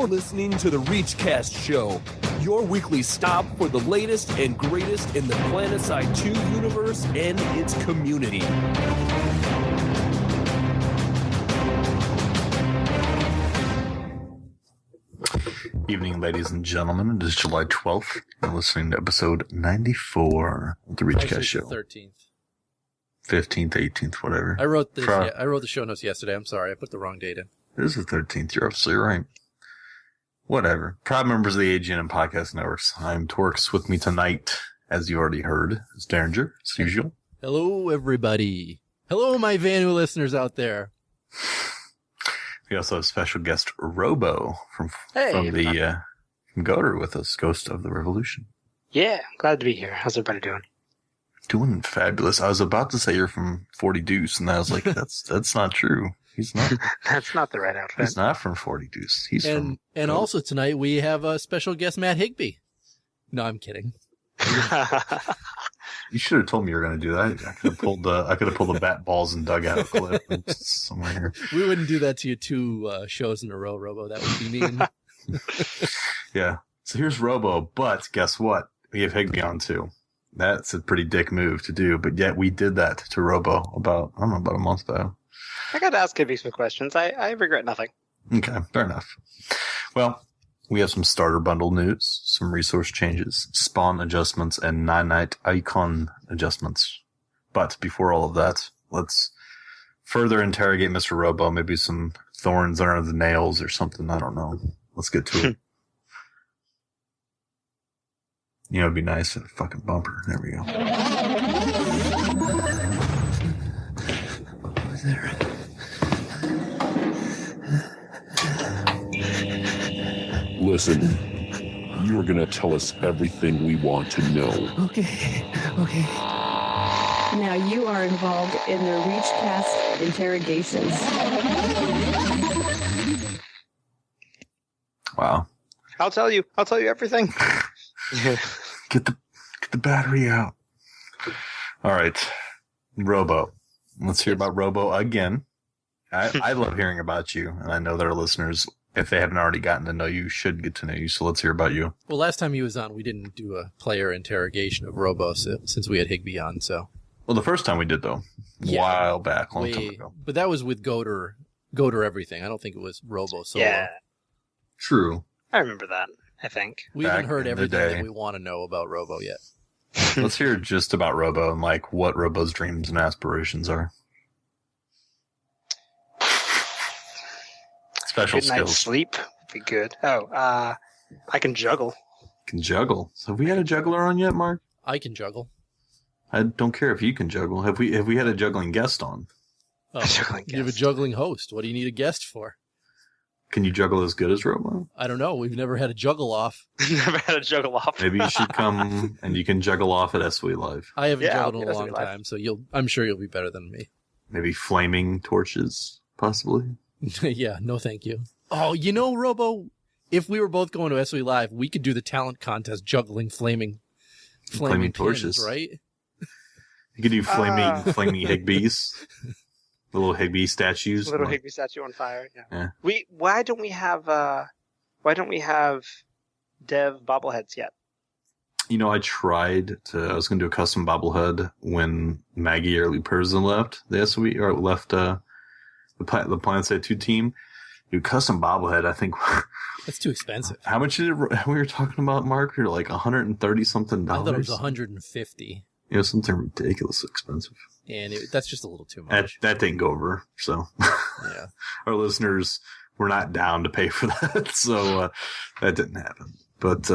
You're listening to the ReachCast show, your weekly stop for the latest and greatest in the PlanetSide 2 universe and its community. Evening, ladies and gentlemen. It is July 12th. You're listening to episode 94 of the ReachCast show. 13th. 15th, 18th, whatever. I wrote the show notes yesterday. I'm sorry. I put the wrong date in. It is the 13th. You're absolutely right. Whatever. Proud members of the AGN and Podcast Networks. I'm Torkz. With me tonight, as you already heard, is Deringer, as usual. Hello, everybody. Hello, my Vanu listeners out there. We also have special guest Robo from Goater with us, Ghost of the Revolution. Yeah, glad to be here. How's everybody doing? Doing fabulous. I was about to say you're from 40 Deuce, and I was like, that's not true. He's not. That's not the right outfit. He's not from 40 Deuce. He's and also tonight we have a special guest, Matt Higby. No, I'm kidding. You should have told me you were going to do that. I could have pulled the bat balls and dug out a clip somewhere here. We wouldn't do that to you two shows in a row, Robo. That would be mean. Yeah. So here's Robo, but guess what? We have Higby on too. That's a pretty dick move to do, but yet we did that to Robo about a month ago. I got to ask Higby some questions. I regret nothing. Okay, fair enough. Well, we have some starter bundle news, some resource changes, spawn adjustments, and Nanite Icon adjustments. But before all of that, let's further interrogate Mr. Robo. Maybe some thorns under the nails or something. I don't know. Let's get to it. You know, it'd be nice if a fucking bumper. There we go. There. Listen, you're gonna tell us everything we want to know. Okay. Now you are involved in the ReachCast interrogations. Wow. I'll tell you everything. Get the battery out. All right. Robo. Let's hear about Robo again. I love hearing about you, and I know that our listeners, if they haven't already gotten to know you, should get to know you. So let's hear about you. Well, last time he was on, we didn't do a player interrogation of Robo since we had Higby on. So, well, the first time we did though, a while back, long time ago. But that was with Goater everything. I don't think it was Robo solo. Yeah, true. I remember that. I think we haven't heard everything that we want to know about Robo yet. Let's hear just about Robo and like what Robo's dreams and aspirations are. Special good night's skills. Sleep would be good. Oh, I can juggle. Can juggle. So have we had a juggler on yet, Mark? I can juggle. I don't care if you can juggle. Have we had a juggling guest on? You have a juggling host. What do you need a guest for? Can you juggle as good as Robo? I don't know. We've never had a juggle off. Never had a juggle off. Maybe you should come and you can juggle off at SOE Live. I haven't juggled in a long time, so I'm sure you'll be better than me. Maybe flaming torches, possibly. Yeah, no thank you. Oh, you know, Robo, if we were both going to SOE Live, we could do the talent contest juggling flaming torches, pins, right? You could do flaming Higbees. The little Higby statues. Little Higby statue on fire. Yeah. Why don't we have dev bobbleheads yet? You know, I was going to do a custom bobblehead when Maggie Early Person left the SOE, or left the PlanetSide 2 team. Do custom bobblehead, I think. That's too expensive. How much did we were talking about, Mark? You're like $130 something. I thought it was $150. You know, something ridiculously expensive. And that's just a little too much. That didn't go over, so. Yeah. Our listeners were not down to pay for that, so that didn't happen. But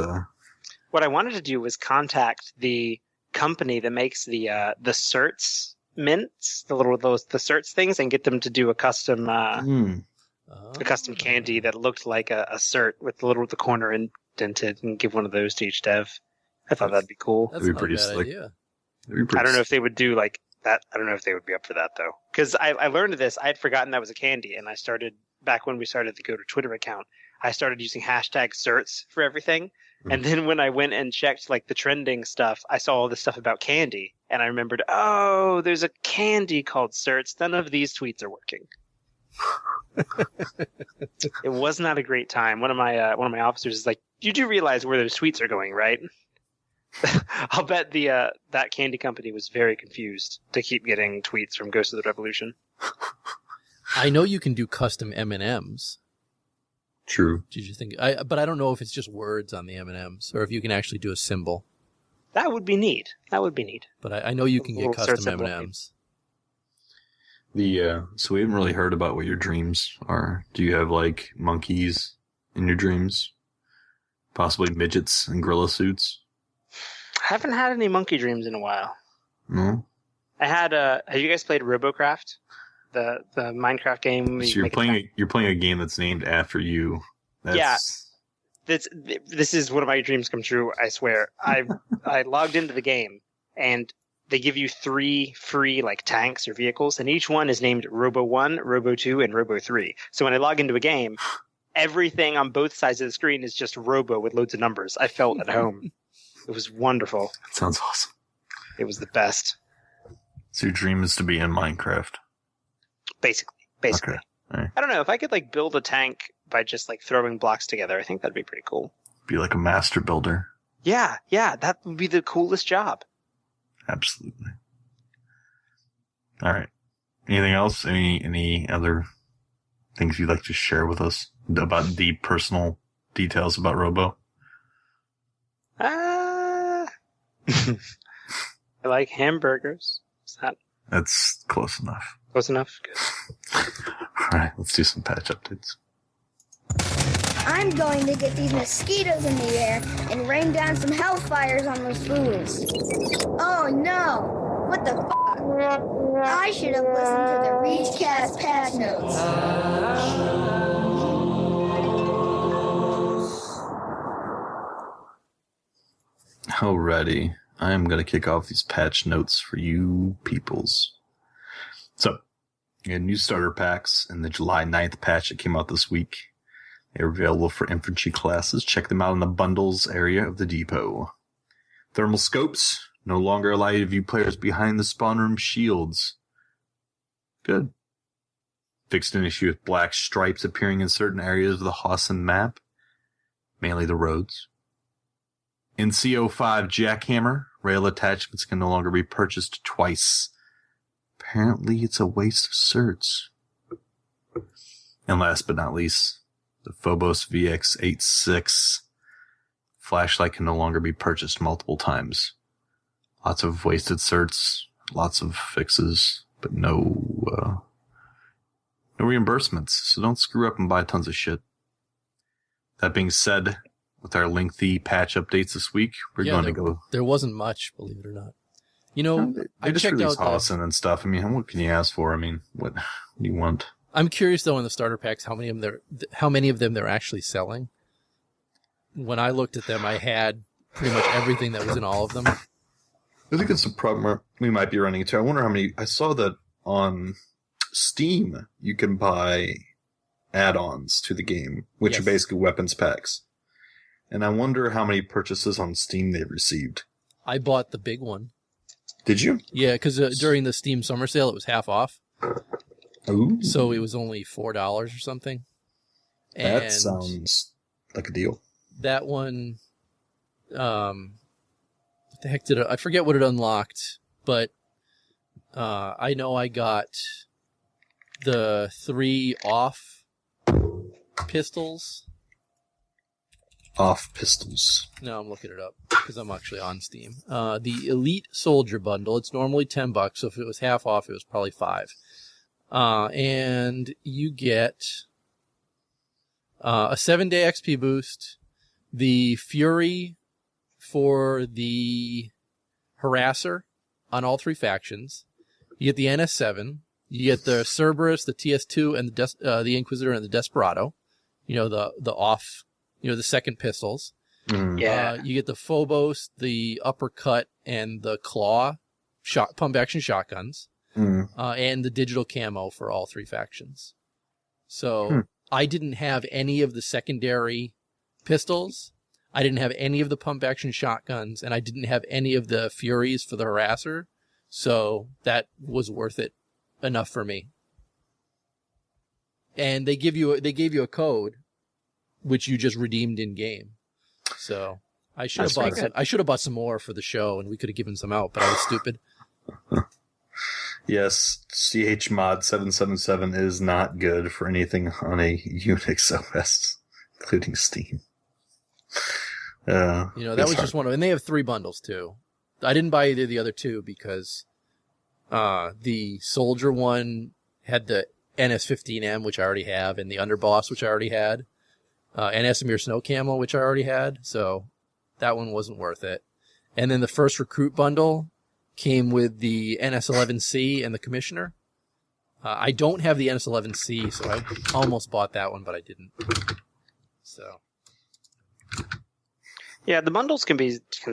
what I wanted to do was contact the company that makes the certs mints, the certs things, and get them to do a custom custom candy that looked like a cert with the corner indented, and give one of those to each dev. I thought that'd be cool. That's That'd be not pretty a bad slick. idea. I don't know if they would do like that. I don't know if they would be up for that though. Because I learned of this. I had forgotten that was a candy, and I started back when we started the Goater Twitter account. I started using hashtag certs for everything. And then when I went and checked like the trending stuff, I saw all this stuff about candy, and I remembered, oh, there's a candy called certs. None of these tweets are working. It was not a great time. One of my officers is like, "You do realize where those sweets are going, right?" I'll bet that candy company was very confused to keep getting tweets from Ghost of the Revolution. I know you can do custom M&Ms. True. Did you think? But I don't know if it's just words on the M&Ms or if you can actually do a symbol. That would be neat. But I know you can get Little custom symbol. M&Ms. So we haven't really heard about what your dreams are. Do you have like monkeys in your dreams? Possibly midgets and gorilla suits? I haven't had any monkey dreams in a while. No. I had have you guys played RoboCraft? The Minecraft game. So you're playing a game that's named after you. Yeah. This is one of my dreams come true, I swear. I logged into the game and they give you 3 free like tanks or vehicles, and each one is named Robo 1, Robo 2, and Robo 3. So when I log into a game, everything on both sides of the screen is just Robo with loads of numbers. I felt at home. It was wonderful. That sounds awesome. It was the best. So your dream is to be in Minecraft. Basically. Okay. All right. I don't know, if I could like build a tank by just like throwing blocks together, I think that'd be pretty cool. Be like a master builder. Yeah, that would be the coolest job. Absolutely. All right. Anything else? Any other things you'd like to share with us about the personal details about Robo? I like hamburgers. Is that That's close enough. close enough? Good. All right. Let's do some patch updates. I'm going to get these mosquitoes in the air and rain down some hellfires on those fools. Oh no! What the f***? I should have listened to the ReachCast patch notes. Alrighty. I am going to kick off these patch notes for you peoples. So, we had new starter packs in the July 9th patch that came out this week. They're available for infantry classes. Check them out in the bundles area of the depot. Thermal scopes no longer allow you to view players behind the spawn room shields. Good. Fixed an issue with black stripes appearing in certain areas of the Hossin map, mainly the roads. In CO5 Jackhammer, rail attachments can no longer be purchased twice. Apparently it's a waste of certs. And last but not least, the Phobos VX86 flashlight can no longer be purchased multiple times. Lots of wasted certs, lots of fixes, but no reimbursements. So don't screw up and buy tons of shit. That being said, with our lengthy patch updates this week, we're going to go. There wasn't much, believe it or not. You know, I just released Hossin and stuff. I mean, what can you ask for? I mean, what do you want? I'm curious though in the starter packs how many of them they're actually selling. When I looked at them, I had pretty much everything that was in all of them. I think it's a problem we might be running into. I wonder how many. I saw that on Steam you can buy add-ons to the game, which are basically weapons packs. And I wonder how many purchases on Steam they've received. I bought the big one. Did you? Yeah, because during the Steam summer sale, it was half off. Ooh. So it was only $4 or something. That sounds like a deal. That one, what the heck did I forget what it unlocked, but I know I got the 3 off pistols. Off pistols. No, I'm looking it up because I'm actually on Steam. The Elite Soldier Bundle. It's normally $10, so if it was half off, it was probably $5. And you get a 7-day XP boost, the Fury for the Harasser on all 3 factions. You get the NS7. You get the Cerberus, the TS2, and the Inquisitor and the Desperado. You know, the off. You know, the second pistols. Yeah. You get the Phobos, the Uppercut, and the Claw pump-action shotguns. And the digital camo for all 3 factions. So I didn't have any of the secondary pistols. I didn't have any of the pump-action shotguns. And I didn't have any of the Furies for the Harasser. So that was worth it enough for me. and they gave you a code, which you just redeemed in game. So I should have bought some more for the show, and we could have given some out, but I was stupid. Yes, chmod 777 is not good for anything on a Unix OS, including Steam. That was just one of them. And they have 3 bundles, too. I didn't buy either of the other 2 because the Soldier one had the NS15M, which I already have, and the Underboss, which I already had, and Esamir Snow Camo, which I already had, so that one wasn't worth it. And then the first Recruit bundle came with the NS11C and the Commissioner. I don't have the NS11C, so I almost bought that one, but I didn't. So, yeah, the bundles can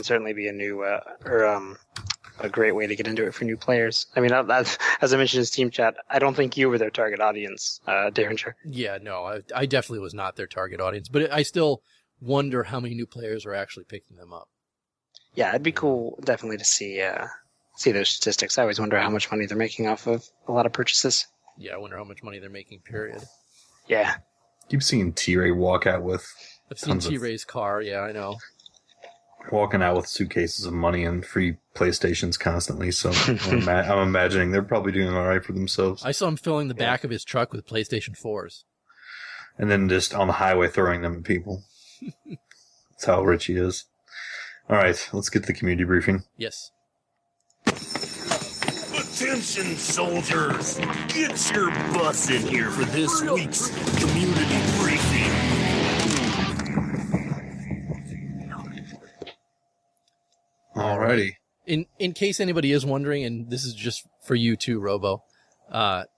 certainly be a new a great way to get into it for new players. I mean, as I mentioned in Steam chat, I don't think you were their target audience, Deringer. Yeah, no, I definitely was not their target audience, but I still wonder how many new players are actually picking them up. Yeah, it'd be cool, definitely, to see those statistics. I always wonder how much money they're making off of a lot of purchases. Yeah, I wonder how much money they're making, period. Yeah. Keep seeing T-Ray walk out with... I've seen T-Ray's car, yeah, I know. Walking out with suitcases of money and free PlayStations constantly, so I'm imagining they're probably doing all right for themselves. I saw him filling the back of his truck with PlayStation 4s. And then just on the highway throwing them at people. That's how rich he is. All right, let's get to the community briefing. Yes. Attention, soldiers! Get your butts in here for this week's community briefing. Alrighty. In case anybody is wondering, and this is just for you too, Robo,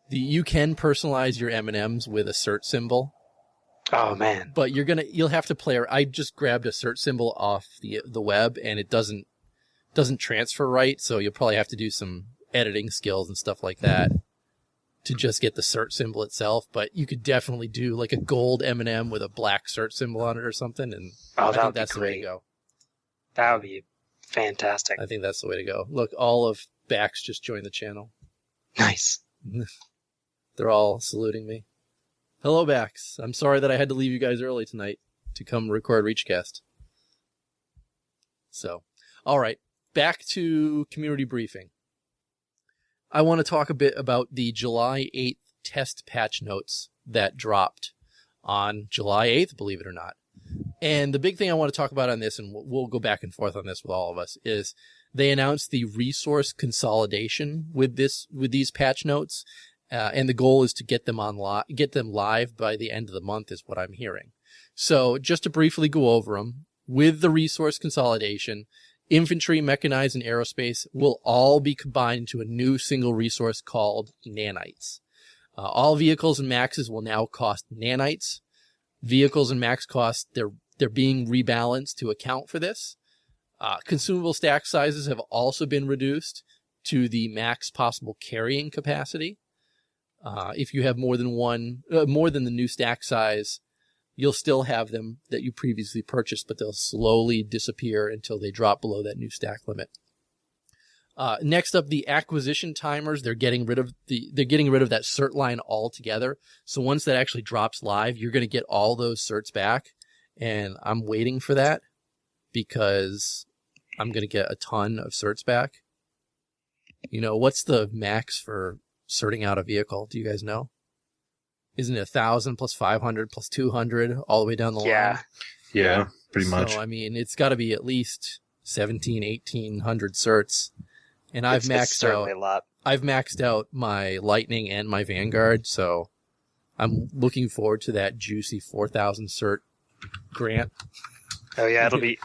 you can personalize your M&Ms with a cert symbol. Oh man! But you'll have to play. I just grabbed a cert symbol off the web, and it doesn't transfer right. So you'll probably have to do some editing skills and stuff like that to just get the cert symbol itself. But you could definitely do like a gold M&M with a black cert symbol on it or something, and I think that's the way to go. That would be fantastic. I think that's the way to go. Look, all of Bax just joined the channel. Nice. They're all saluting me. Hello, Bax. I'm sorry that I had to leave you guys early tonight to come record ReachCast. So, all right, back to community briefing. I want to talk a bit about the July 8th test patch notes that dropped on July 8th, believe it or not. And the big thing I want to talk about on this, and we'll go back and forth on this with all of us, is they announced the resource consolidation with these patch notes. And the goal is to get them live by the end of the month, is what I'm hearing. So just to briefly go over them, with the resource consolidation, infantry, mechanized, and aerospace will all be combined into a new single resource called Nanites. All vehicles and maxes will now cost Nanites. Vehicles and max costs, they're being rebalanced to account for this. Consumable stack sizes have also been reduced to the max possible carrying capacity. If you have more than the new stack size, you'll still have them that you previously purchased, but they'll slowly disappear until they drop below that new stack limit. Next up, the acquisition timers. They're getting rid of that cert line altogether. So once that actually drops live, you're going to get all those certs back, and I'm waiting for that because I'm going to get a ton of certs back. You know, what's the max for certing out a vehicle? Do you guys know? Isn't it 1,000 plus 500 plus 200 all the way down the line? Yeah, pretty much. So, I mean, it's got to be at least 1,800 certs. And I've maxed out my Lightning and my Vanguard, so I'm looking forward to that juicy 4,000 cert grant. Oh yeah, it'll be.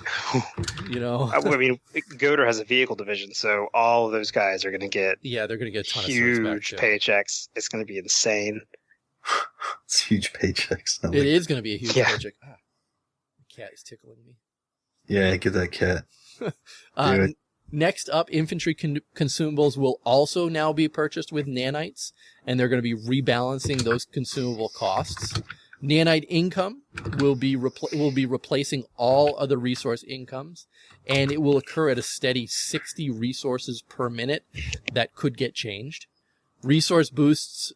You know, I mean, Goder has a vehicle division, so all of those guys are going to get. Yeah, they're going to get a ton huge of certs back, paychecks. It's going to be insane. It's huge paychecks. It is going to be a huge paycheck. Ah, the cat is tickling me. Yeah, get that cat. Next up, infantry consumables will also now be purchased with nanites, and they're going to be rebalancing those consumable costs. Nanite income will be replacing all other resource incomes, and it will occur at a steady 60 resources per minute. That could get changed. Resource boosts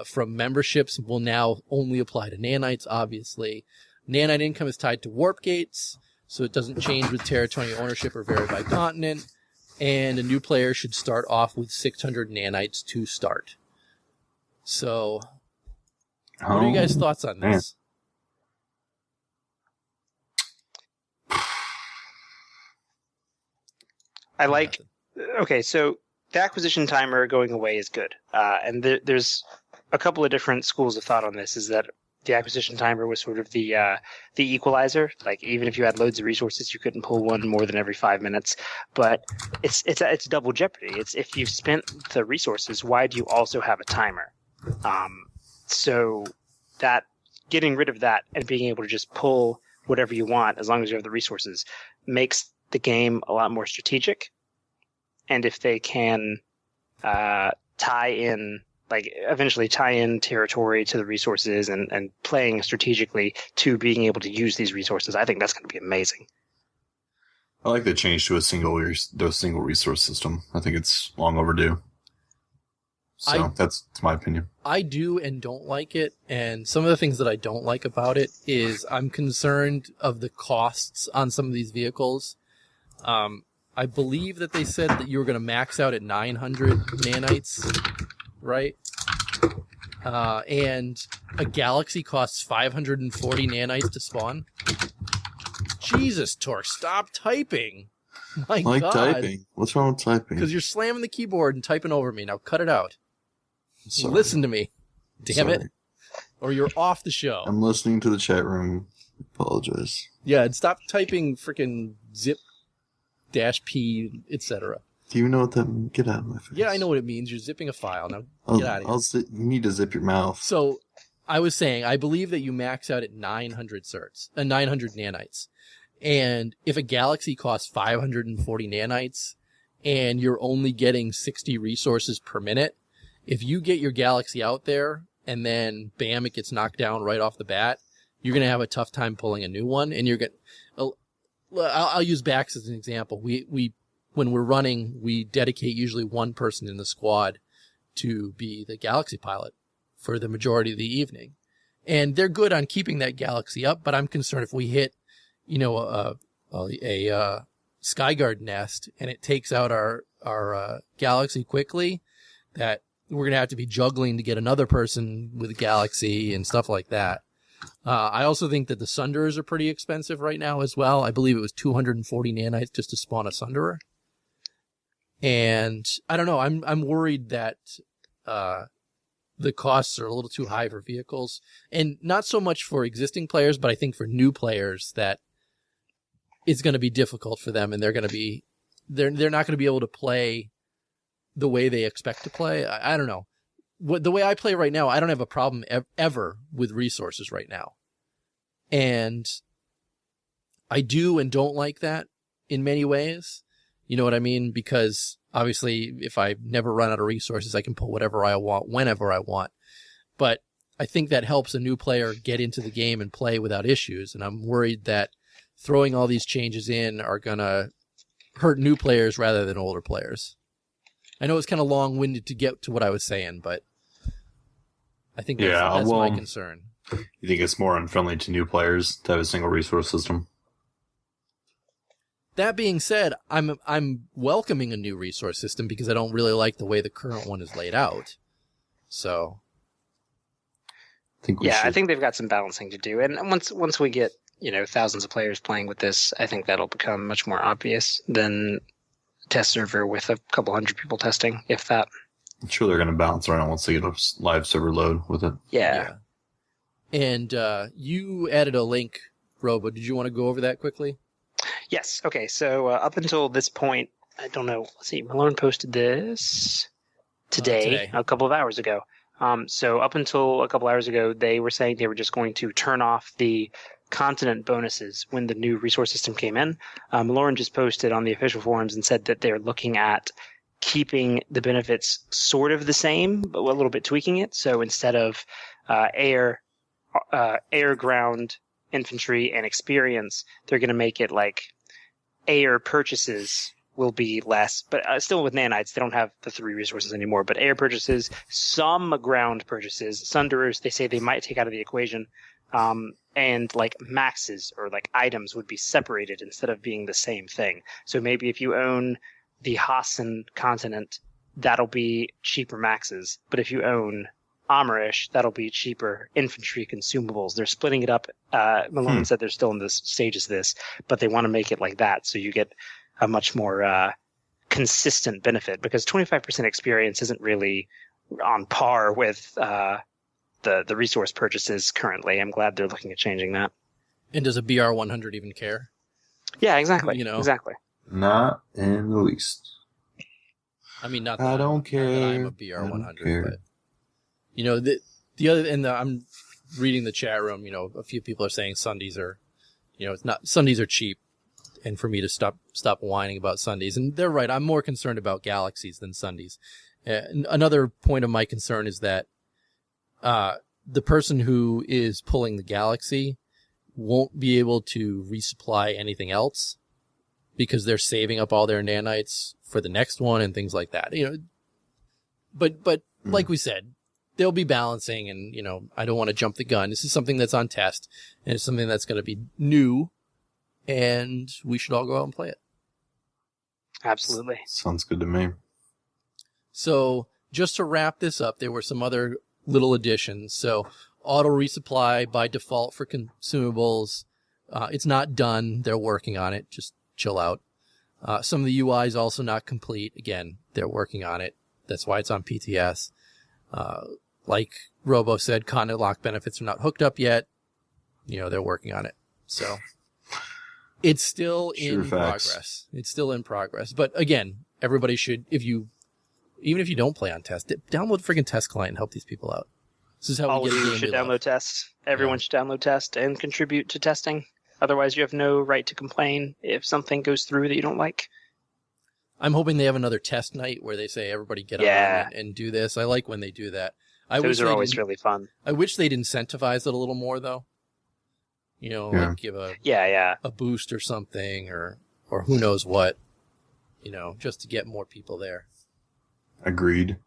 from memberships will now only apply to nanites, obviously. Nanite income is tied to warp gates, so it doesn't change with territorial ownership or vary by continent. And a new player should start off with 600 nanites to start. So, what are you guys' thoughts on this? I like. Okay, so the acquisition timer going away is good, and there's a couple of different schools of thought on this. Is that the acquisition timer was sort of the equalizer? Like even if you had loads of resources, you couldn't pull one more than every 5 minutes. But it's double jeopardy. It's if you've spent the resources, why do you also have a timer? So that getting rid of that and being able to just pull whatever you want as long as you have the resources makes the game a lot more strategic. And if they can eventually tie in territory to the resources and playing strategically to being able to use these resources, I think that's going to be amazing. I like the change to a single resource system. I think it's long overdue. So that's my opinion. I do and don't like it, and some of the things that I don't like about it is I'm concerned of the costs on some of these vehicles. I believe that they said that you were going to max out at 900 nanites, right? And a galaxy costs 540 nanites to spawn. Jesus, Torkz, stop typing. My God. Typing. What's wrong with typing? Because you're slamming the keyboard and typing over me. Now cut it out. Sorry. Listen to me. Damn it. Or you're off the show. I'm listening to the chat room. Apologize. Yeah, and stop typing freaking zip -p, etc. Do you know what that means? Get out of my face. Yeah, I know what it means. You're zipping a file. Now get out of here. You need to zip your mouth. So I was saying, I believe that you max out at 900 nanites. And if a galaxy costs 540 nanites and you're only getting 60 resources per minute, if you get your galaxy out there and then bam, it gets knocked down right off the bat, you're going to have a tough time pulling a new one. And you're going to, I'll use Bax as an example. We when we're running, we dedicate usually one person in the squad to be the galaxy pilot for the majority of the evening. And they're good on keeping that galaxy up, but I'm concerned if we hit, a Skyguard nest and it takes out our galaxy quickly, that we're going to have to be juggling to get another person with a galaxy and stuff like that. I also think that the Sunderers are pretty expensive right now as well. I believe it was 240 nanites just to spawn a Sunderer. And I don't know, I'm worried that the costs are a little too high for vehicles, and not so much for existing players, but I think for new players that it's going to be difficult for them, and they're not going to be able to play the way they expect to play. I don't know. The way I play right now, I don't have a problem ever with resources right now. And I do and don't like that in many ways. You know what I mean? Because obviously if I never run out of resources, I can pull whatever I want, whenever I want. But I think that helps a new player get into the game and play without issues. And I'm worried that throwing all these changes in are going to hurt new players rather than older players. I know it's kind of long-winded to get to what I was saying, but I think that's my concern. You think it's more unfriendly to new players to have a single resource system? That being said, I'm welcoming a new resource system because I don't really like the way the current one is laid out. So, I think they've got some balancing to do. And once we get thousands of players playing with this, I think that'll become much more obvious than a test server with a couple hundred people testing, if that. I'm sure they're going to balance around once they get a live server load with it. Yeah. And you added a link, Robo. Did you want to go over that quickly? Yes. Okay. So up until this point, I don't know. Let's see. Malone posted this today, a couple of hours ago. So up until a couple hours ago, they were saying they were just going to turn off the continent bonuses when the new resource system came in. Malone just posted on the official forums and said that they're looking at keeping the benefits sort of the same, but a little bit tweaking it. So instead of air, ground, infantry, and experience, they're going to make it like air purchases will be less, but still with nanites, they don't have the 3 resources anymore. But air purchases, some ground purchases, Sunderers, they say they might take out of the equation. And like maxes or like items would be separated instead of being the same thing. So maybe if you own the Hassan continent, that'll be cheaper maxes. But if you own Amarish, that'll be cheaper infantry consumables. They're splitting it up. Malone said they're still in this stages of this, but they want to make it like that so you get a much more consistent benefit, because 25% experience isn't really on par with the resource purchases currently. I'm glad they're looking at changing that. And does a BR 100 even care? Yeah, exactly. Exactly. Not in the least. I mean, not I don't care. Not that I'm a BR 100, but the other, and I'm reading the chat room. A few people are saying Sundays are, it's not, Sundays are cheap, and for me to stop whining about Sundays, and they're right. I'm more concerned about Galaxies than Sundays. Another point of my concern is that the person who is pulling the Galaxy won't be able to resupply anything else because they're saving up all their nanites for the next one and things like that. But like we said, they'll be balancing, and I don't want to jump the gun. This is something that's on test, and it's something that's going to be new, and we should all go out and play it. Absolutely. Sounds good to me. So just to wrap this up, there were some other little additions. So auto resupply by default for consumables. It's not done. They're working on it. Just chill out. Some of the UI is also not complete. Again, they're working on it. That's why it's on PTS. Like Robo said, content lock benefits are not hooked up yet. They're working on it. So it's still in progress. It's still in progress. But again, everybody should, even if you don't play on test, download the freaking test client and help these people out. This is how we get a game. Should download test. Everyone should download test and contribute to testing. Otherwise, you have no right to complain if something goes through that you don't like. I'm hoping they have another test night where they say everybody get on and do this. I like when they do that. Those are always really fun. I wish they'd incentivize it a little more, though. Like give a boost or something, or who knows what. Just to get more people there. Agreed.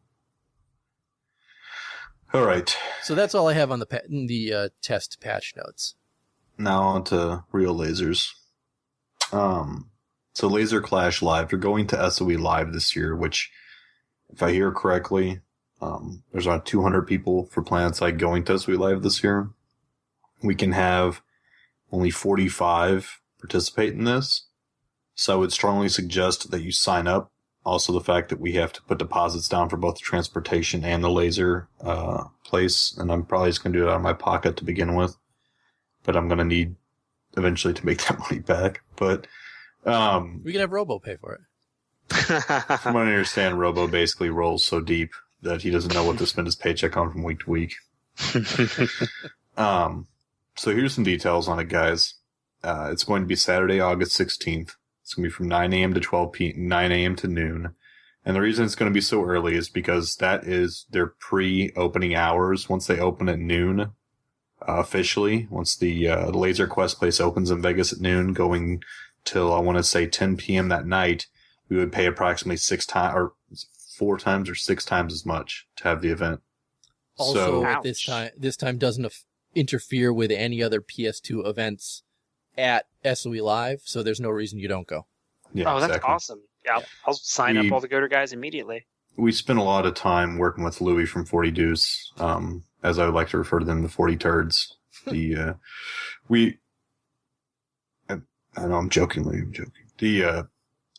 All right. So that's all I have on the test patch notes. Now on to real lasers. So Laserclash Live, they're going to SOE Live this year, which, if I hear correctly, there's around 200 people for PlanetSide going to SOE Live this year. We can have only 45 participate in this. So I would strongly suggest that you sign up. Also, the fact that we have to put deposits down for both the transportation and the laser place, and I'm probably just going to do it out of my pocket to begin with. But I'm going to need eventually to make that money back. But we can have Robo pay for it. From what I understand, Robo basically rolls so deep that he doesn't know what to spend his paycheck on from week to week. So here's some details on it, guys. It's going to be Saturday, August 16th. It's going to be from 9 a.m. to 9 a.m. to noon. And the reason it's going to be so early is because that is their pre-opening hours. Once they open at noon, officially, once the Laser Quest place opens in Vegas at noon, going till, I want to say 10 p.m. that night, we would pay approximately 4 times or 6 times as much to have the event. Also, so, this time doesn't interfere with any other PS2 events at SOE Live, so there's no reason you don't go. Yeah, that's exactly. awesome. Yeah, I'll sign up all the Goater guys immediately. We spent a lot of time working with Louis from 40 Deuce, as I would like to refer to them, the 40 Turds. I know I'm joking, Louis. I'm joking.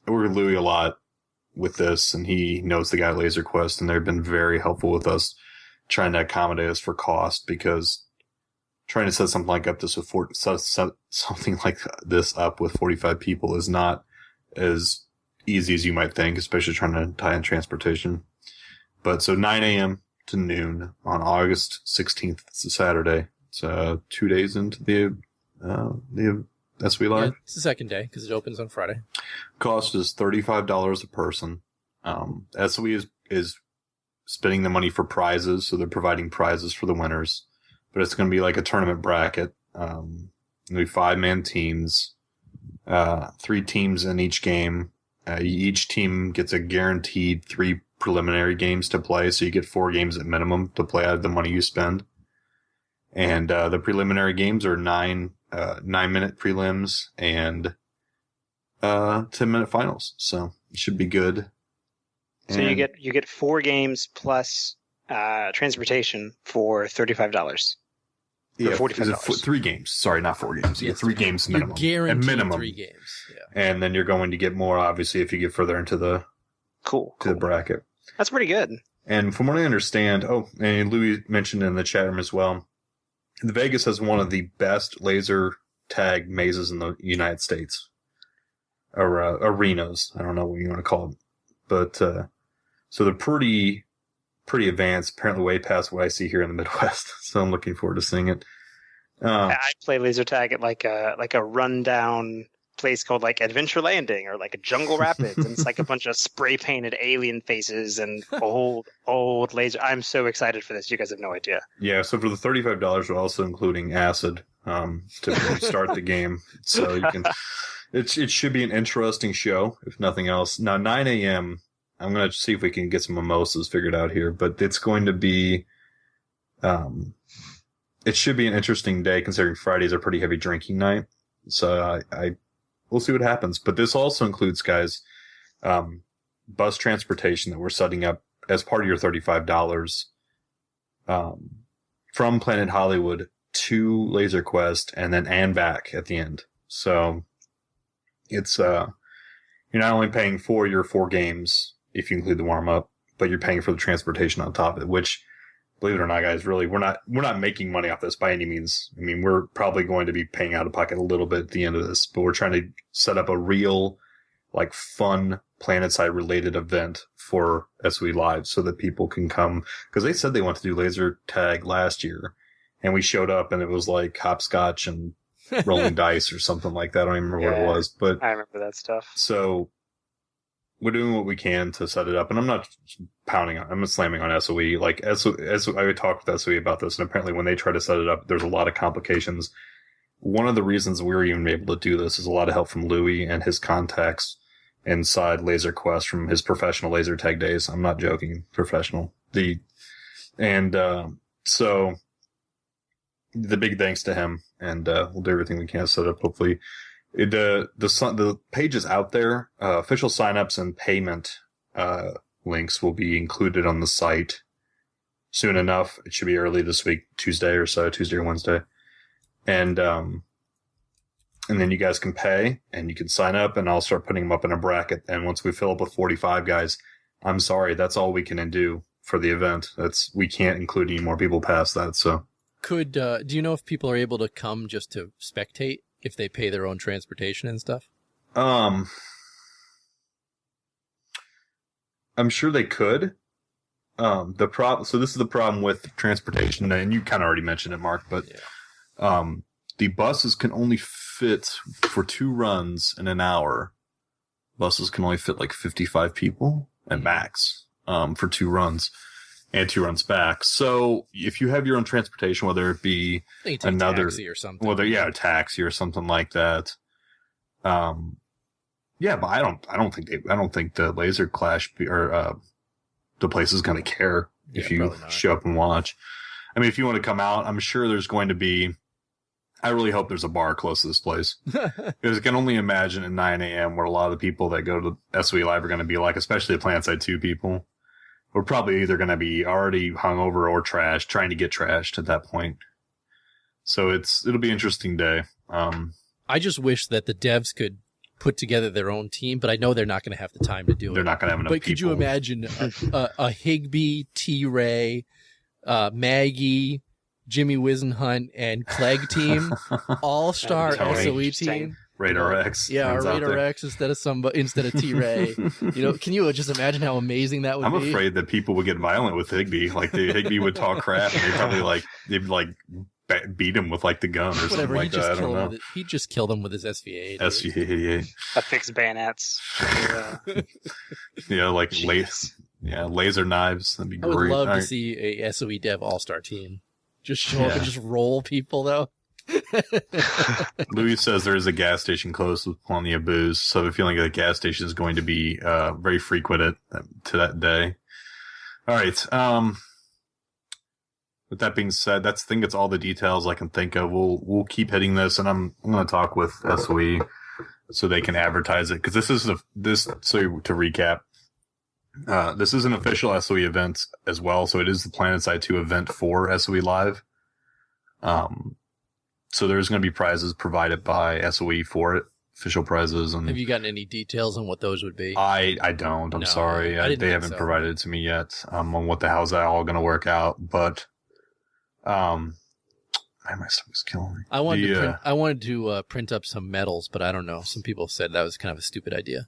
I work with Louis a lot with this, and he knows the guy at Laser Quest, and they've been very helpful with us trying to accommodate us for cost, because trying to set something like this up with 45 people is not as easy as you might think, especially trying to tie in transportation. But so 9 a.m. to noon on August 16th, it's a Saturday. It's 2 days into the SOE Live. Yeah, it's the second day because it opens on Friday. Cost is $35 a person. SOE is spending the money for prizes, so they're providing prizes for the winners. But it's going to be like a tournament bracket. It'll be 5-man teams, 3 teams in each game, Each team gets a guaranteed 3 preliminary games to play, so you get 4 games at minimum to play out of the money you spend. And the preliminary games are 9-minute prelims and 10-minute finals, so it should be good. So you get 4 games plus transportation for $35. Yeah, $45. 3 games. Sorry, not 4 games. You get 3 games minimum. You're guaranteed minimum. 3 games. Yeah. And then you're going to get more, obviously, if you get further into the the bracket. That's pretty good. And from what I understand, and Louis mentioned in the chat room as well, the Vegas has one of the best laser tag mazes in the United States. Or arenas. I don't know what you want to call them. But, so they're pretty advanced, apparently way past what I see here in the Midwest. So I'm looking forward to seeing it. I play laser tag at like a rundown place called like Adventure Landing or like a Jungle Rapids, and it's like a bunch of spray painted alien faces and old laser. I'm so excited for this. You guys have no idea. Yeah. So for the $35, we're also including acid to start the game. So you can. It should be an interesting show, if nothing else. Now 9 a.m. I'm going to see if we can get some mimosas figured out here, but it's going to be, it should be an interesting day considering Fridays are pretty heavy drinking night. So we'll see what happens. But this also includes, guys, bus transportation that we're setting up as part of your $35, from Planet Hollywood to Laser Quest and back at the end. So it's, you're not only paying for your 4 games, if you include the warm-up, but you're paying for the transportation on top of it, which, believe it or not, guys, really, we're not making money off this by any means. I mean, we're probably going to be paying out of pocket a little bit at the end of this, but we're trying to set up a real, like, fun PlanetSide related event for SOE Live so that people can come, because they said they wanted to do laser tag last year, and we showed up and it was like hopscotch and rolling dice or something like that. I don't even remember what it was, but I remember that stuff. So we're doing what we can to set it up, and I'm not I'm slamming on SOE. Like, I would talk with SOE about this, and apparently when they try to set it up, there's a lot of complications. One of the reasons we're even able to do this is a lot of help from Louis and his contacts inside Laser Quest from his professional laser tag days. I'm not joking, professional. So the big thanks to him, and we'll do everything we can to set it up, hopefully. The page is out there. Official signups and payment links will be included on the site soon enough. It should be early this week, Tuesday or Wednesday, and then you guys can pay and you can sign up, and I'll start putting them up in a bracket. And once we fill up with 45 guys, I'm sorry, that's all we can do for the event. We can't include any more people past that. So, do you know if people are able to come just to spectate? If they pay their own transportation and stuff? I'm sure they could. So this is the problem with transportation, and you kind of already mentioned it, Mark, but the buses can only fit for 2 runs in an hour. Buses can only fit like 55 people at max, for 2 runs. And 2 runs back. So if you have your own transportation, whether it be another taxi or something, a taxi or something like that, but I don't think the Laser Clash or the place is going to care if you show up and watch. I mean, if you want to come out, I'm sure there's going to be. I really hope there's a bar close to this place, because I can only imagine at 9 a.m. where a lot of the people that go to SOE Live are going to be like, especially the PlanetSide 2 people. We're probably either going to be already hungover or trashed, trying to get trashed at that point. So it'll be an interesting day. I just wish that the devs could put together their own team, but I know they're not going to have the time to do it. They're not going to have enough people. But could you imagine a Higby, T-Ray, Maggie, Jimmy Wisenhunt, and Clegg team, all-star SOE team? Radar X. Yeah, or Radar X instead of T-Ray. Can you just imagine how amazing that would be? I'm afraid that people would get violent with Higby. Like, Higby would talk crap, and they'd beat him with like the gun or something like that. I don't know. He'd just kill them with his SVA. SVA. Affix bayonets. Yeah, like laser knives. That'd be great. I would love to see a SOE dev all-star team. Just show up and just roll people, though. Louis says there is a gas station close with plenty of booze, so I have a feeling that gas station is going to be very frequent to that day. All right. With that being said, I think it's all the details I can think of. We'll keep hitting this, and I'm going to talk with SOE so they can advertise it, because so to recap, this is an official SOE event as well, so it is the PlanetSide 2 event for SOE Live. So there's going to be prizes provided by SOE for it, official prizes. And have you gotten any details on what those would be? I don't. I'm sorry. They haven't provided it to me yet on what the hell's that all going to work out. But my stomach's killing me. I wanted to print up some medals, but I don't know. Some people said that was kind of a stupid idea.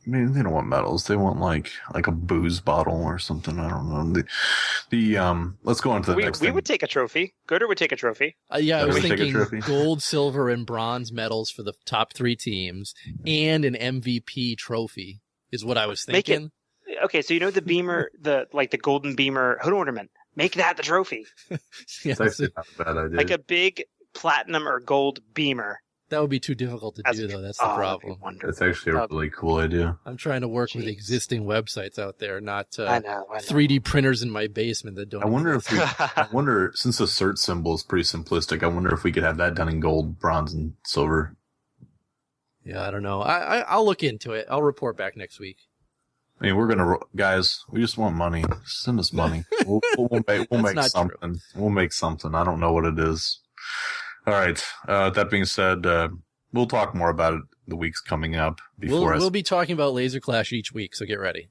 I mean, they don't want medals. They want like a booze bottle or something. I don't know. Let's go on to the next thing. We would take a trophy. Gooder would take a trophy. Yeah, I was thinking gold, silver, and bronze medals for the top 3 teams, and an MVP trophy is what I was thinking. Okay, so you know the beamer, the golden beamer hood ornament. Make that the trophy. Yeah, it's actually not a bad idea. Like a big platinum or gold beamer. That would be too difficult to do, though. That's the problem. It's actually a really cool idea. I'm trying to work with existing websites out there, not 3D printers in my basement that don't. I wonder since the cert symbol is pretty simplistic, I wonder if we could have that done in gold, bronze, and silver. Yeah, I don't know. I'll look into it. I'll report back next week. I mean, guys, we just want money. Send us money. We'll make something. True. We'll make something. I don't know what it is. All right. That being said, we'll talk more about it the weeks coming up. We'll be talking about Laserclash each week, so get ready.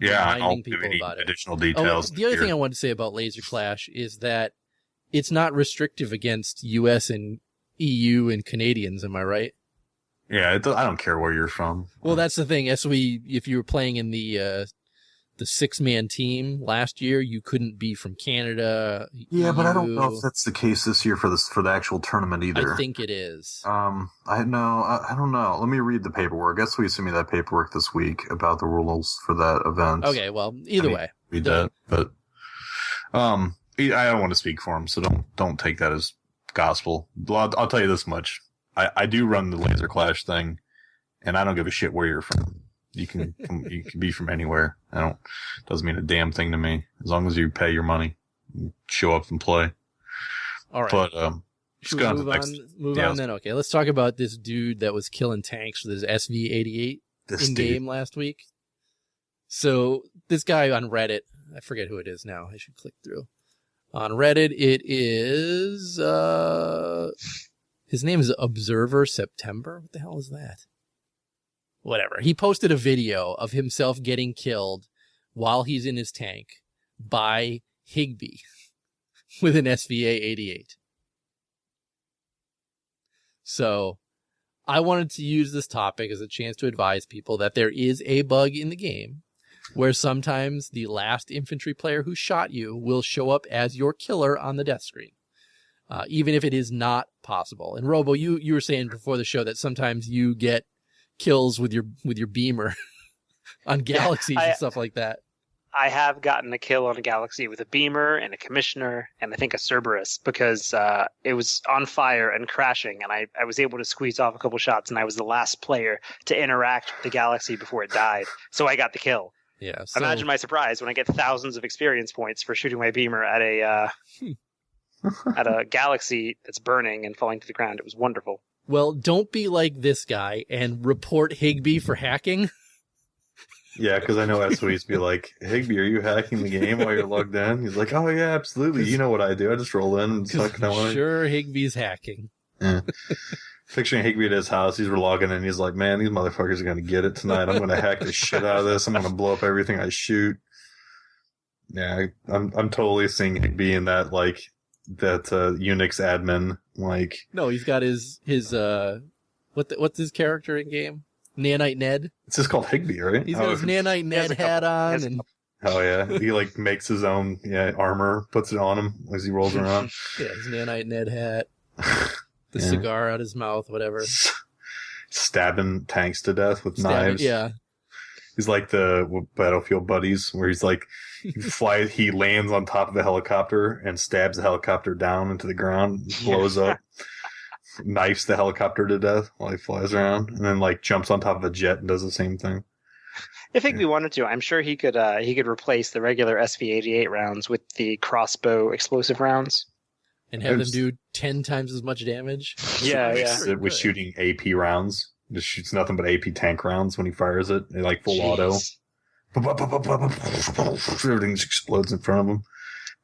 Yeah, I'll give any additional details. The other thing I wanted to say about Laserclash is that it's not restrictive against U.S. and EU and Canadians. Am I right? Yeah, I don't care where you're from. Well, that's the thing. SOE, if you were playing in the 6-man team last year, you couldn't be from Canada. Yeah, but I don't know if that's the case this year for the actual tournament either. I think it is. I don't know. Let me read the paperwork. I guess we sent me that paperwork this week about the rules for that event. Okay, well, either way, read that. But I don't want to speak for him, so don't take that as gospel. I'll tell you this much: I do run the Laserclash thing, and I don't give a shit where you're from. You can be from anywhere. Doesn't mean a damn thing to me. As long as you pay your money, show up and play. All right. But just go on to the next. Move on then. Okay, let's talk about this dude that was killing tanks with his SV-88 in game last week. So this guy on Reddit, I forget who it is now. I should click through. On Reddit, it is his name is Observer September. What the hell is that? Whatever. He posted a video of himself getting killed while he's in his tank by Higby with an SVA-88. So I wanted to use this topic as a chance to advise people that there is a bug in the game where sometimes the last infantry player who shot you will show up as your killer on the death screen, even if it is not possible. And Robo, you were saying before the show that sometimes you get kills with your beamer on galaxies and stuff like that. I have gotten a kill on a galaxy with a beamer and a commissioner and I think a Cerberus because it was on fire and crashing, and I was able to squeeze off a couple shots, and I was the last player to interact with the galaxy before it died, so I got the kill. Yeah. So imagine my surprise when I get thousands of experience points for shooting my beamer at a galaxy that's burning and falling to the ground. It was wonderful. Well, don't be like this guy and report Higby for hacking. Yeah, because I know SOEs be like, Higby, are you hacking the game while you're logged in? He's like, oh yeah, absolutely. You know what I do. I just roll in and suck no. Sure, Higby's hacking. Yeah. Picturing Higby at his house, he's logging in. He's like, man, these motherfuckers are going to get it tonight. I'm going to hack the shit out of this. I'm going to blow up everything I shoot. Yeah, I'm totally seeing Higby in that, like, that Unix admin, like. No, he's got his what's his character in game? Nanite Ned. It's just called Higby, right? He's got his Nanite Ned hat on, and oh yeah, he like makes his own armor, puts it on him as he rolls around. Yeah, his Nanite Ned hat, the cigar out his mouth, whatever. Stabbing tanks to death with knives. Yeah. He's like the Battlefield buddies, where he's like, he lands on top of a helicopter and stabs the helicopter down into the ground, blows up, knifes the helicopter to death while he flies around, and then like jumps on top of a jet and does the same thing. If Higby wanted to, I'm sure he could replace the regular SV-88 rounds with the crossbow explosive rounds. And have them do 10 times as much damage? Yeah. With shooting AP rounds. Just shoots nothing but AP tank rounds when he fires it. They like full auto. Everything just explodes in front of him.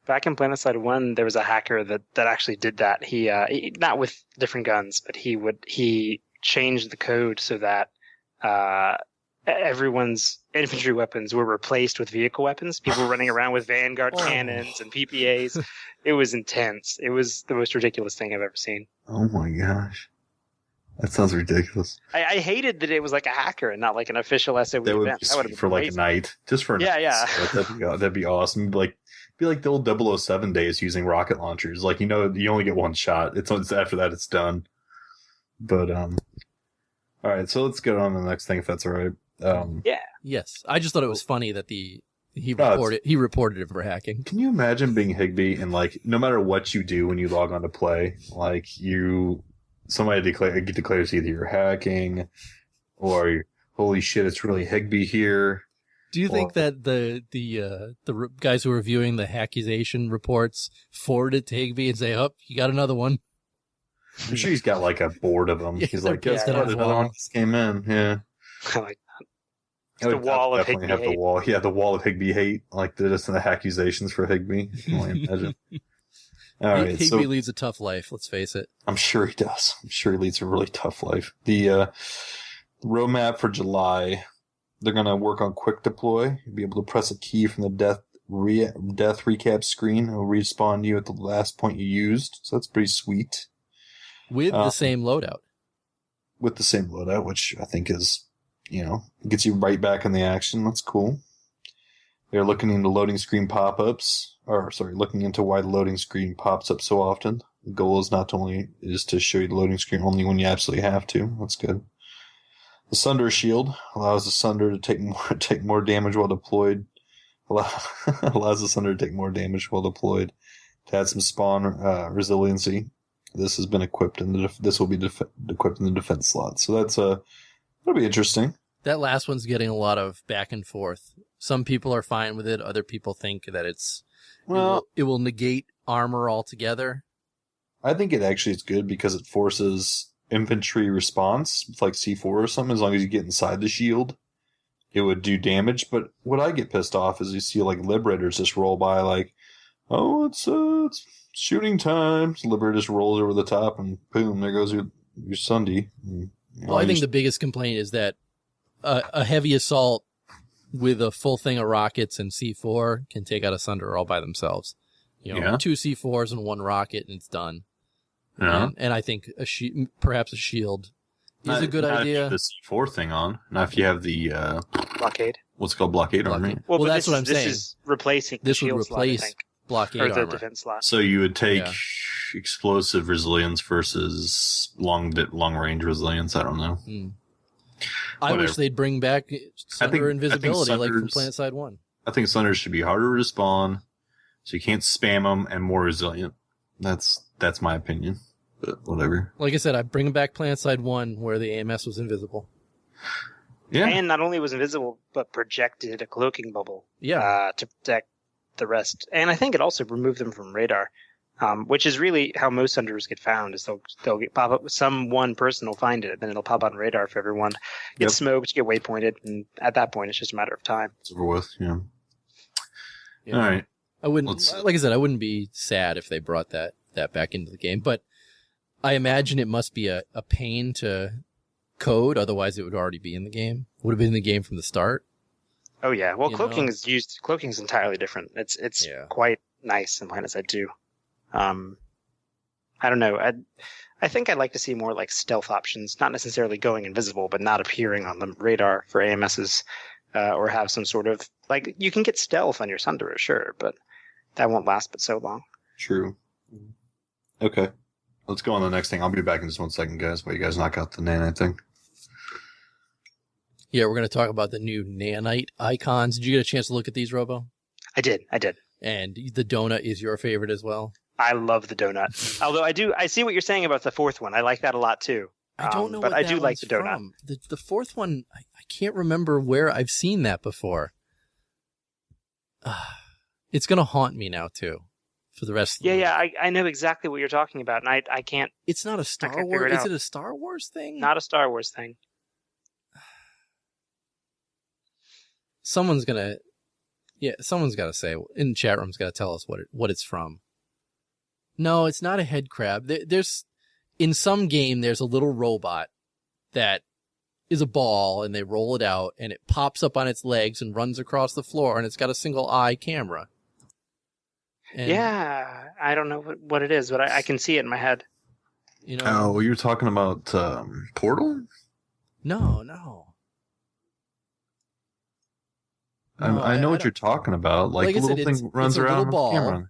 Back in PlanetSide 1, there was a hacker that actually did that. He not with different guns, but he changed the code so that everyone's infantry weapons were replaced with vehicle weapons. People were running around with Vanguard cannons and PPAs. It was intense. It was the most ridiculous thing I've ever seen. Oh my gosh. That sounds ridiculous. I hated that it was like a hacker and not like an official SOE that would event. be That would have been for like amazing. a night. Just for a night. Yeah. That'd be awesome. Be like the old 007 days using rocket launchers. Like, you only get one shot. It's after that it's done. But all right, so let's get on to the next thing if that's all right. Yeah. Yes. I just thought it was funny that he reported it for hacking. Can you imagine being Higby and like no matter what you do when you log on to play, like somebody declares either you're hacking or holy shit, it's really Higby here. Do you think that the guys who are reviewing the accusation reports forward it to Higby and say, "Oh, you got another one"? I'm sure he's got like a board of them. Yeah, he's they're like, guess pasted what? on the Another wall. one just came in. Yeah. I like that. The wall of definitely Higby have hate. the wall. Yeah, the wall of Higby hate. Like just the accusations for Higby. I can only imagine. All right, Higby leads a tough life. Let's face it. I'm sure he does. I'm sure he leads a really tough life. The roadmap for July, they're going to work on quick deploy. You'll be able to press a key from the death recap screen. It'll respawn you at the last point you used. So that's pretty sweet. With the same loadout. With the same loadout, which I think is, gets you right back in the action. That's cool. They're looking into loading screen pop-ups, looking into why the loading screen pops up so often. The goal is to show you the loading screen only when you absolutely have to. That's good. The Sunder Shield allows the Sunder to take more damage while deployed. Allows the Sunder to take more damage while deployed. To add some spawn resiliency. This has been equipped this will be equipped in the defense slot. So that'll be interesting. That last one's getting a lot of back and forth. Some people are fine with it. Other people think that it will negate armor altogether. I think it actually is good because it forces infantry response, it's like C4 or something. As long as you get inside the shield, it would do damage. But what I get pissed off is you see like Liberators just roll by like, oh, it's shooting time. So Liberator just rolls over the top and boom, there goes your Sunday. Well, I think the biggest complaint is that a heavy assault with a full thing of rockets and C4 can take out a Sunder all by themselves. 2 C4s and 1 rocket and it's done. Yeah. And I think perhaps a shield is a good idea. The C4 thing on. Now if you have the blockade. What's it called? Blockade army. Well, that's what I'm saying. This is replacing the This would shield slot, I replace think. blockade Or the armor. defense slot. So you would take explosive resilience versus long range resilience. I don't know. I wish they'd bring back Sunder invisibility like from Sunders- PlanetSide 1. I think Sunders should be harder to spawn, so you can't spam them, and more resilient. That's my opinion. But whatever. Like I said, I bring back PlanetSide 1 where the AMS was invisible. Yeah. And not only was invisible, but projected a cloaking bubble. Yeah. To protect the rest. And I think it also removed them from radar. Which is really how most Sunders get found, is they'll get pop up. One person will find it, then it'll pop on radar for everyone. Get smoked, get waypointed, and at that point, it's just a matter of time. It's over with. Yeah. Yeah. All right. I wouldn't, like I said, I wouldn't be sad if they brought that back into the game, but I imagine it must be a pain to code, otherwise it would already be in the game. Would have been in the game from the start. Oh yeah, well, cloaking know? is entirely different. It's quite nice in PlanetSide 2. I don't know. I think I'd like to see more like stealth options, not necessarily going invisible, but not appearing on the radar for AMSs, or have some sort of like you can get stealth on your Sunderer, sure, but that won't last but so long. True. Okay. Let's go on to the next thing. I'll be back in just 1 second, guys, while you guys knock out the Nanite thing. Yeah, we're going to talk about the new Nanite Icons. Did you get a chance to look at these, Robo? I did. And the donut is your favorite as well? I love the donut. Although I see what you're saying about the fourth one. I like that a lot too. I don't know but what I that do like one's the donut. from. The fourth one, I can't remember where I've seen that before. It's going to haunt me now, too, for the rest of the week. Yeah, I know exactly what you're talking about, and I can't... It's not a Star Wars... Is it a Star Wars thing? Not a Star Wars thing. Someone's going to say, in the chat room's got to tell us what it's from. No, it's not a head crab. There's... In some game, there's a little robot that is a ball, and they roll it out, and it pops up on its legs and runs across the floor, and it's got a single eye camera. And, yeah, I don't know what it is, but I can see it in my head. You know? Oh, you're talking about Portal? No. I know what you're talking about. Like the little thing runs around with a camera.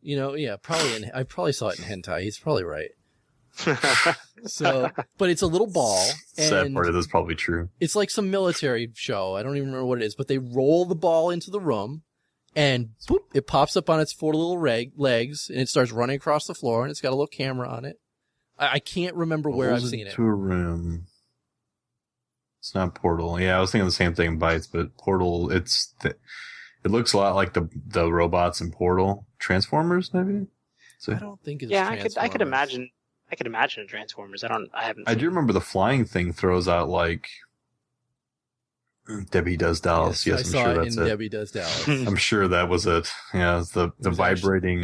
You know, yeah, probably. I probably saw it in hentai. He's probably right. So, but it's a little ball. And sad part of this is probably true. It's like some military show. I don't even remember what it is, but they roll the ball into the room, and boop, it pops up on its four little legs, and it starts running across the floor, and it's got a little camera on it. I can't remember where I've seen it. To a room. It's not Portal. Yeah, I was thinking the same thing, Bites, but Portal. It looks a lot like the robots in Portal. Transformers, maybe. So, I don't think it's. Yeah, I could imagine. I could imagine Transformers. I do remember the flying thing throws out like Debbie Does Dallas. Yes, I'm sure that's it. Debbie Does Dallas. I'm sure that was it. Yeah, it's the vibrating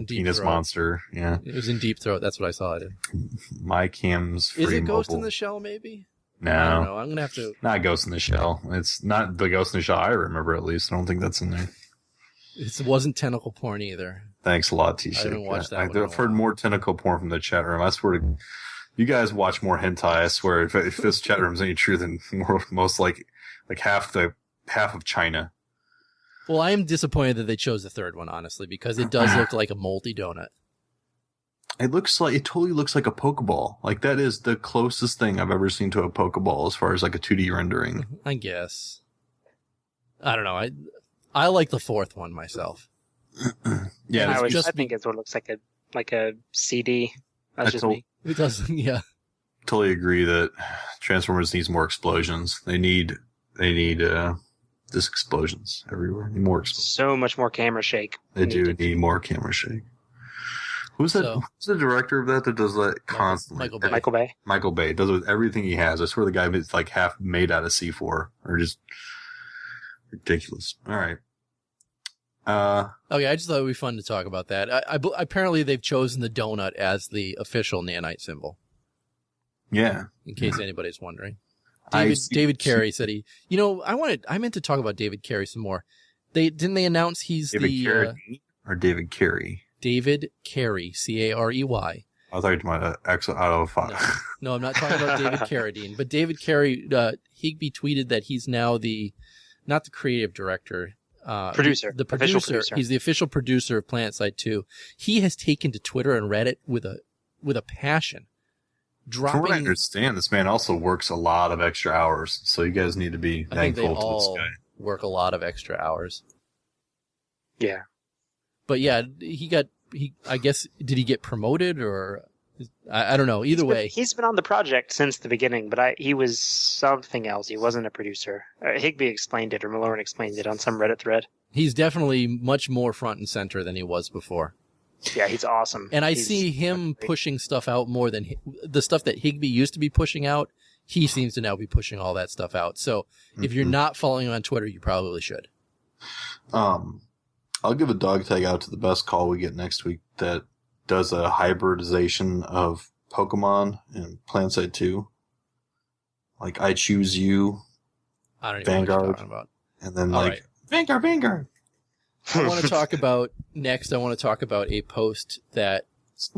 penis Throat. Monster. Yeah, it was in Deep Throat. That's what I saw it in. My Cam's free. Is it Ghost mobile. in the Shell? Maybe. No, I don't know. I'm gonna have to. Not Ghost in the Shell. It's not the Ghost in the Shell I remember. At least I don't think that's in there. It wasn't tentacle porn either. Thanks a lot, T-Shirt. I haven't watched that. I've heard more tentacle porn from the chat room. I swear to you guys watch more hentai. I swear, if this chat room's any true, than most like half of China. Well, I am disappointed that they chose the third one, honestly, because it does look like a moldy donut. It totally looks like a Pokeball. Like that is the closest thing I've ever seen to a Pokeball as far as like a 2D rendering. I guess. I don't know. I like the fourth one myself. Yeah, I think it's what looks like a CD. That's just me. It doesn't. Yeah. Totally agree that Transformers needs more explosions. They need just explosions everywhere. Need more explosions. So much more camera shake. They do need more camera shake. Who's that? Who's the director of that does that constantly? Michael Bay does it with everything he has. I swear the guy is like half made out of C4 or just ridiculous. All right. Okay, I just thought it would be fun to talk about that. Apparently, they've chosen the donut as the official nanite symbol. Yeah. In case anybody's wondering. David Carey said I meant to talk about David Carey some more. Didn't they announce he's David Carey or David Carey? David Carey, Carey. I thought you were talking about out of 5. No, I'm not talking about David Carradine. But David Carey, Higby tweeted that he's now not the creative director. Producer. The producer. He's the official producer of PlanetSide 2. He has taken to Twitter and Reddit with a passion. From what I understand, this man also works a lot of extra hours, so you guys need to be thankful to this guy. Work a lot of extra hours. Yeah. But yeah, I guess, did he get promoted or I don't know. Either way. He's been on the project since the beginning, but he was something else. He wasn't a producer. Higby explained it, or Malone explained it on some Reddit thread. He's definitely much more front and center than he was before. Yeah, he's awesome. And I see him pushing stuff out more than the stuff that Higby used to be pushing out. He seems to now be pushing all that stuff out. So if you're not following him on Twitter, you probably should. I'll give a dog tag out to the best call we get next week that does a hybridization of Pokemon and PlanetSide 2. Like I Choose You, I don't even Vanguard, know what you're talking about. And then Vanguard. I want to talk about a post that This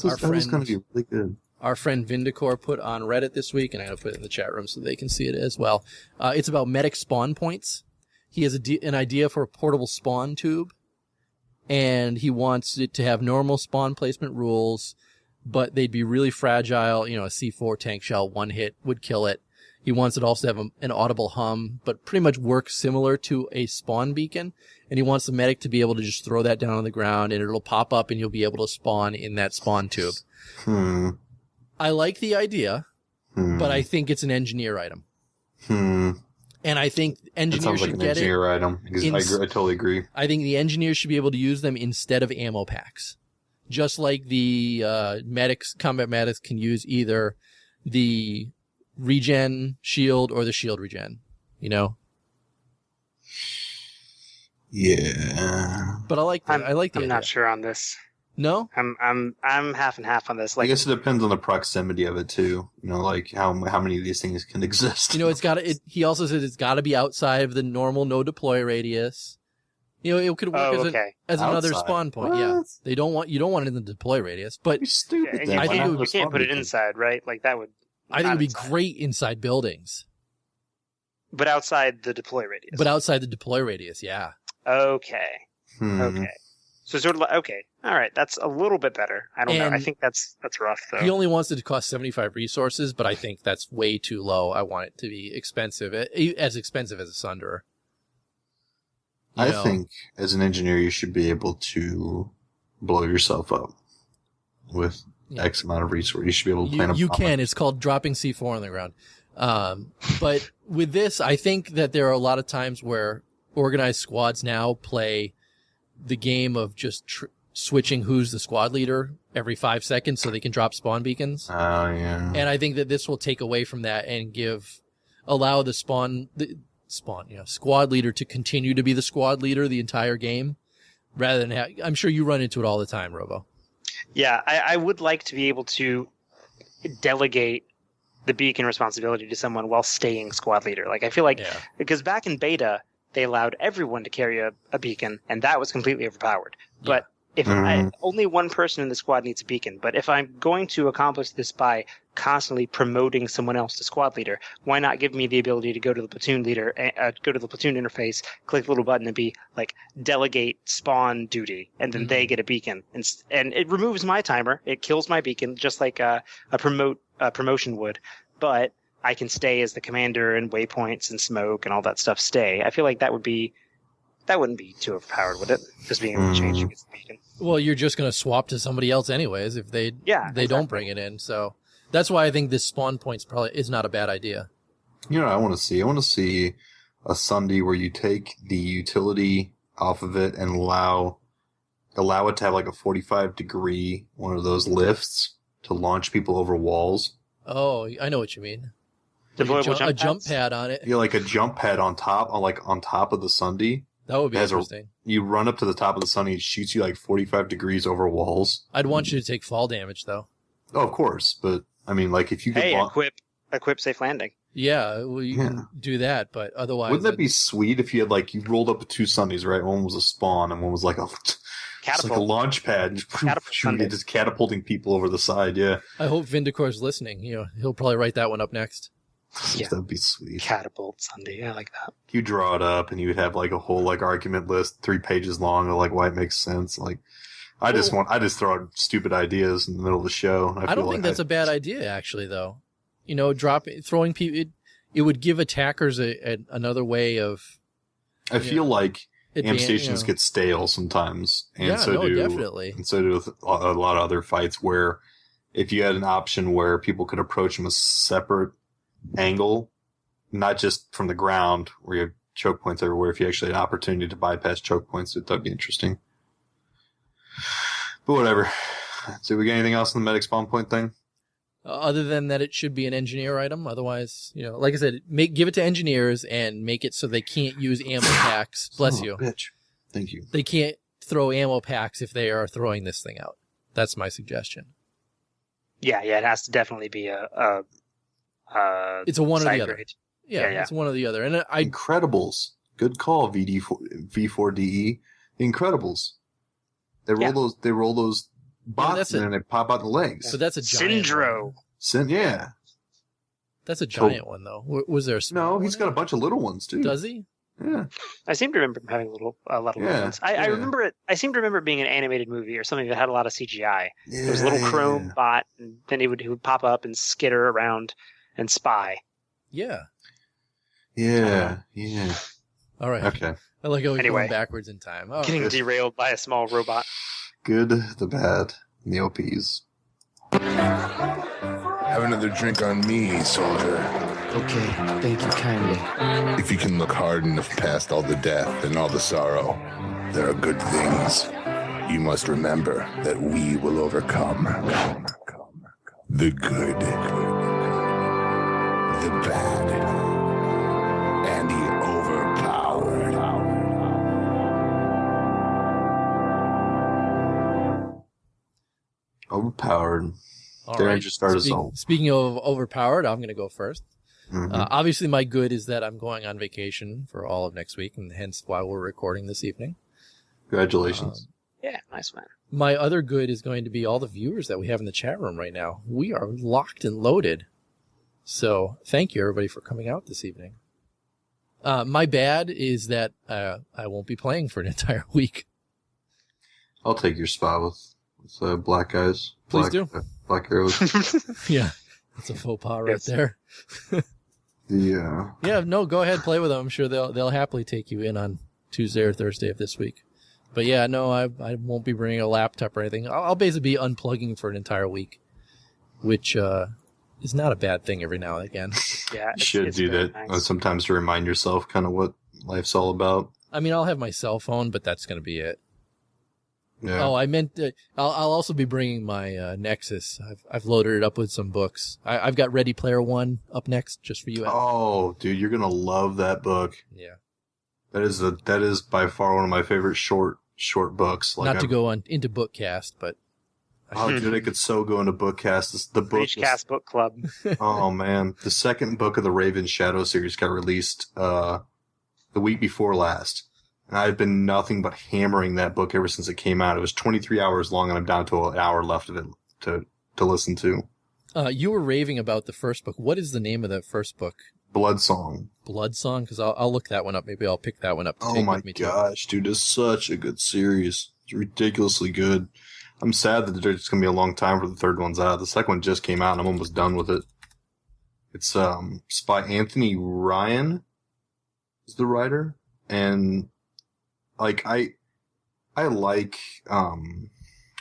was going to be really good. Our friend Vindicor put on Reddit this week, and I'm going to put it in the chat room so they can see it as well. It's about medic spawn points. He has an idea for a portable spawn tube, and he wants it to have normal spawn placement rules, but they'd be really fragile. A C4 tank shell, one hit would kill it. He wants it also to have an audible hum, but pretty much work similar to a spawn beacon. And he wants the medic to be able to just throw that down on the ground and it'll pop up and you'll be able to spawn in that spawn tube. I like the idea, but I think it's an engineer item. And I think engineers should get it. Item. I totally agree. I think the engineers should be able to use them instead of ammo packs. Just like the combat medics can use either the regen shield or the shield regen, you know? Yeah. But I like that. I like the I'm idea. not sure on this. No? I'm half and half on this. I guess it depends on the proximity of it too. You know, like how many of these things can exist. You know, he also says it's got to be outside of the normal no deploy radius. You know, it could work as another spawn point. What? Yeah. You don't want it in the deploy radius, but You're stupid. Yeah, I think you can't put it inside, right? Like that would. I think it would be great inside buildings. But outside the deploy radius. But outside the deploy radius, yeah. Okay. Okay. So sort of like, okay. All right. That's a little bit better. I don't know. I think that's rough though. He only wants it to cost 75 resources, but I think that's way too low. I want it to be expensive, as expensive as a Sunderer. I think as an engineer, you should be able to blow yourself up with X amount of resources. You should be able to plan a bomb. You can. It's called dropping C4 on the ground. But with this, I think that there are a lot of times where organized squads now play the game of just switching who's the squad leader every 5 seconds so they can drop spawn beacons. Oh, yeah. And I think that this will take away from that and allow the squad leader to continue to be the squad leader the entire game rather than I'm sure you run into it all the time, Robo. Yeah, I would like to be able to delegate the beacon responsibility to someone while staying squad leader. Like, I feel like, because back in beta, they allowed everyone to carry a beacon, and that was completely overpowered. But if only one person in the squad needs a beacon, but if I'm going to accomplish this by constantly promoting someone else to squad leader, why not give me the ability to go to the platoon leader, go to the platoon interface, click the little button, and be like, delegate spawn duty, and then they get a beacon, and it removes my timer, it kills my beacon, just like a promotion would, but I can stay as the commander and waypoints and smoke and all that stuff stay. I feel like that wouldn't be too overpowered, would it? Just being able to change against the beacon. Well, you're just going to swap to somebody else anyways if they don't bring it in. So that's why I think this spawn points probably is not a bad idea. You know what I want to see? I want to see a Sunday where you take the utility off of it and allow it to have like a 45-degree one of those lifts to launch people over walls. Oh, I know what you mean. A jump pad on it. Yeah, like a jump pad on top of the Sunday. That would be interesting. You run up to the top of the Sunday, it shoots you like 45 degrees over walls. I'd want you to take fall damage, though. Oh, of course. But, I mean, like, if you could... equip safe landing. Yeah, well, you can do that, but otherwise... Wouldn't that be sweet if you had, like, you rolled up with 2 Sundays, right? One was a spawn, and one was like a... Catapult. Like a launch pad, just catapulting people over the side, yeah. I hope Vindicor's listening. He'll probably write that one up next. Yeah. That'd be sweet. Catapult Sunday, I like that. You draw it up, and you would have like a whole like argument list, 3 pages long, of like why it makes sense. Like, I just throw out stupid ideas in the middle of the show. I don't think that's a bad idea, actually, though. Throwing people, it would give attackers another way of. I feel like amp stations get stale sometimes, and definitely. And so do a lot of other fights where if you had an option where people could approach them a separate angle, not just from the ground where you have choke points everywhere. If you actually had an opportunity to bypass choke points, that'd be interesting. But whatever. So we got anything else on the medic spawn point thing? Other than that, it should be an engineer item. Otherwise, like I said, give it to engineers and make it so they can't use ammo packs. Bless you. Bitch. Thank you. They can't throw ammo packs if they are throwing this thing out. That's my suggestion. Yeah, it has to definitely be it's a one or the other. Grade. Yeah, it's one or the other. And Incredibles. Good call, V4DE. Incredibles. They roll those bots and they pop out the legs. But that's a giant Syndro. Yeah. That's a giant one, though. Was there a small No, he's got a bunch of little ones, too. Does he? Yeah. I seem to remember him having a lot of little ones. I remember it. I seem to remember it being an animated movie or something that had a lot of CGI. Yeah, there was a little chrome bot, and then he would pop up and skitter around and spy. Yeah. Yeah. All right. Okay. I like how we're Anyway. going backwards in time. Oh, Getting derailed by a small robot. Good, the bad, and the OPs. Have another drink on me, soldier. Okay, thank you kindly. If you can look hard enough past all the death and all the sorrow, there are good things. You must remember that we will overcome the good, the bad, and the overpowered. Overpowered. all Deringer right. start us off. Speaking of overpowered, I'm going to go first. Mhm. Obviously, my good is that I'm going on vacation for all of next week, and hence why we're recording this evening. Congratulations. Yeah, nice one. My other good is going to be all the viewers that we have in the chat room right now. We are locked and loaded. So thank you, everybody, for coming out this evening. My bad is that I won't be playing for an entire week. I'll take your spot with black guys. Please do. Black arrows. Yeah, that's a faux pas right Yes. there. Yeah. Yeah, no, go ahead, play with them. I'm sure they'll happily take you in on Tuesday or Thursday of this week. But yeah, no, I won't be bringing a laptop or anything. I'll basically be unplugging for an entire week, which is not a bad thing every now and again. Yeah, You should do very that nice. sometimes to remind yourself kind of what life's all about. I mean, I'll have my cell phone, but that's going to be it. Yeah. Oh, I meant I'll also be bringing my Nexus. I've loaded it up with some books. I've got Ready Player One up next just for you. Adam. Oh, dude, you're gonna love that book. Yeah. That is by far one of my favorite short books. Like Not to go on into Bookcast, but Oh, dude, I could so go into Bookcast. The book. ReachCast Book Club. Oh man, the second book of the Raven Shadow series got released the week before last, and I've been nothing but hammering that book ever since it came out. It was 23 hours long, and I'm down to an hour left of it to listen to. you were raving about the first book. What is the name of that first book? Blood Song. Blood Song? Because I'll look that one up. Maybe I'll pick that one up. To Oh take my with me too. gosh, dude, it's such a good series. It's ridiculously good. I'm sad that it's going to be a long time for the third one's out. The second one just came out, and I'm almost done with it. It's by Anthony Ryan is the writer, and like I like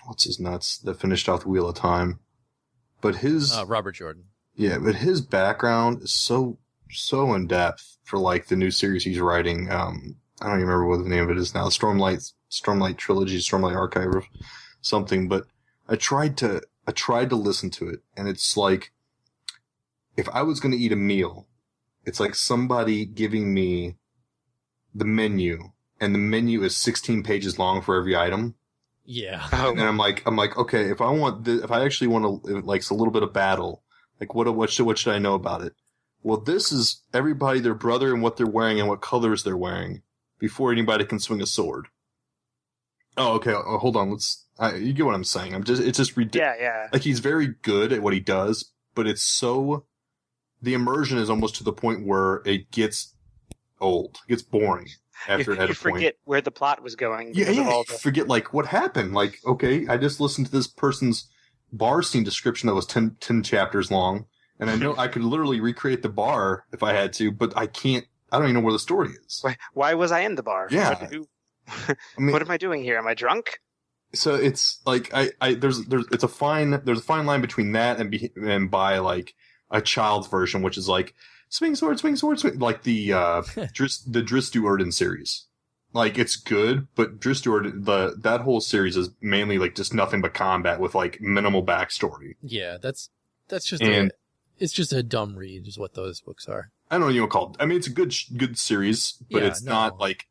what's his nuts that finished off the Wheel of Time, but his Robert Jordan. yeah, but his background is so in depth for like the new series he's writing. I don't even remember what the name of it is now. Stormlight Trilogy, Stormlight Archive, or something. But I tried to listen to it, and it's like if I was going to eat a meal, it's like somebody giving me the menu, and the menu is 16 pages long for every item. Yeah. Oh, And I'm like, okay, if I actually want to, like, a little bit of battle, like, what should I know about it? Well, this is everybody, their brother, and what they're wearing and what colors they're wearing before anybody can swing a sword. Oh, okay. Oh, hold on. You get what I'm saying. It's just ridiculous. yeah. Like, he's very good at what he does, but the immersion is almost to the point where it gets old. It gets boring after at a You point. forget where the plot was going. Yeah, because of all you forget, like, what happened. Like, okay, I just listened to this person's bar scene description that was 10 chapters long, and I know I could literally recreate the bar if I had to, but I can't. I don't even know where the story is. Why was I in the bar? Yeah. I mean, What am I doing here? Am I drunk? so it's like there's a fine line between that and buy like a child's version, which is like swing sword, like the Driss Duerden series. Like, it's good, but Driss Duerden, that whole series is mainly like just nothing but combat with like minimal backstory. Yeah, that's just And- it's just a dumb read is what those books are. I don't know what you would call it. I mean, it's a good series, but Yeah, it's no. not like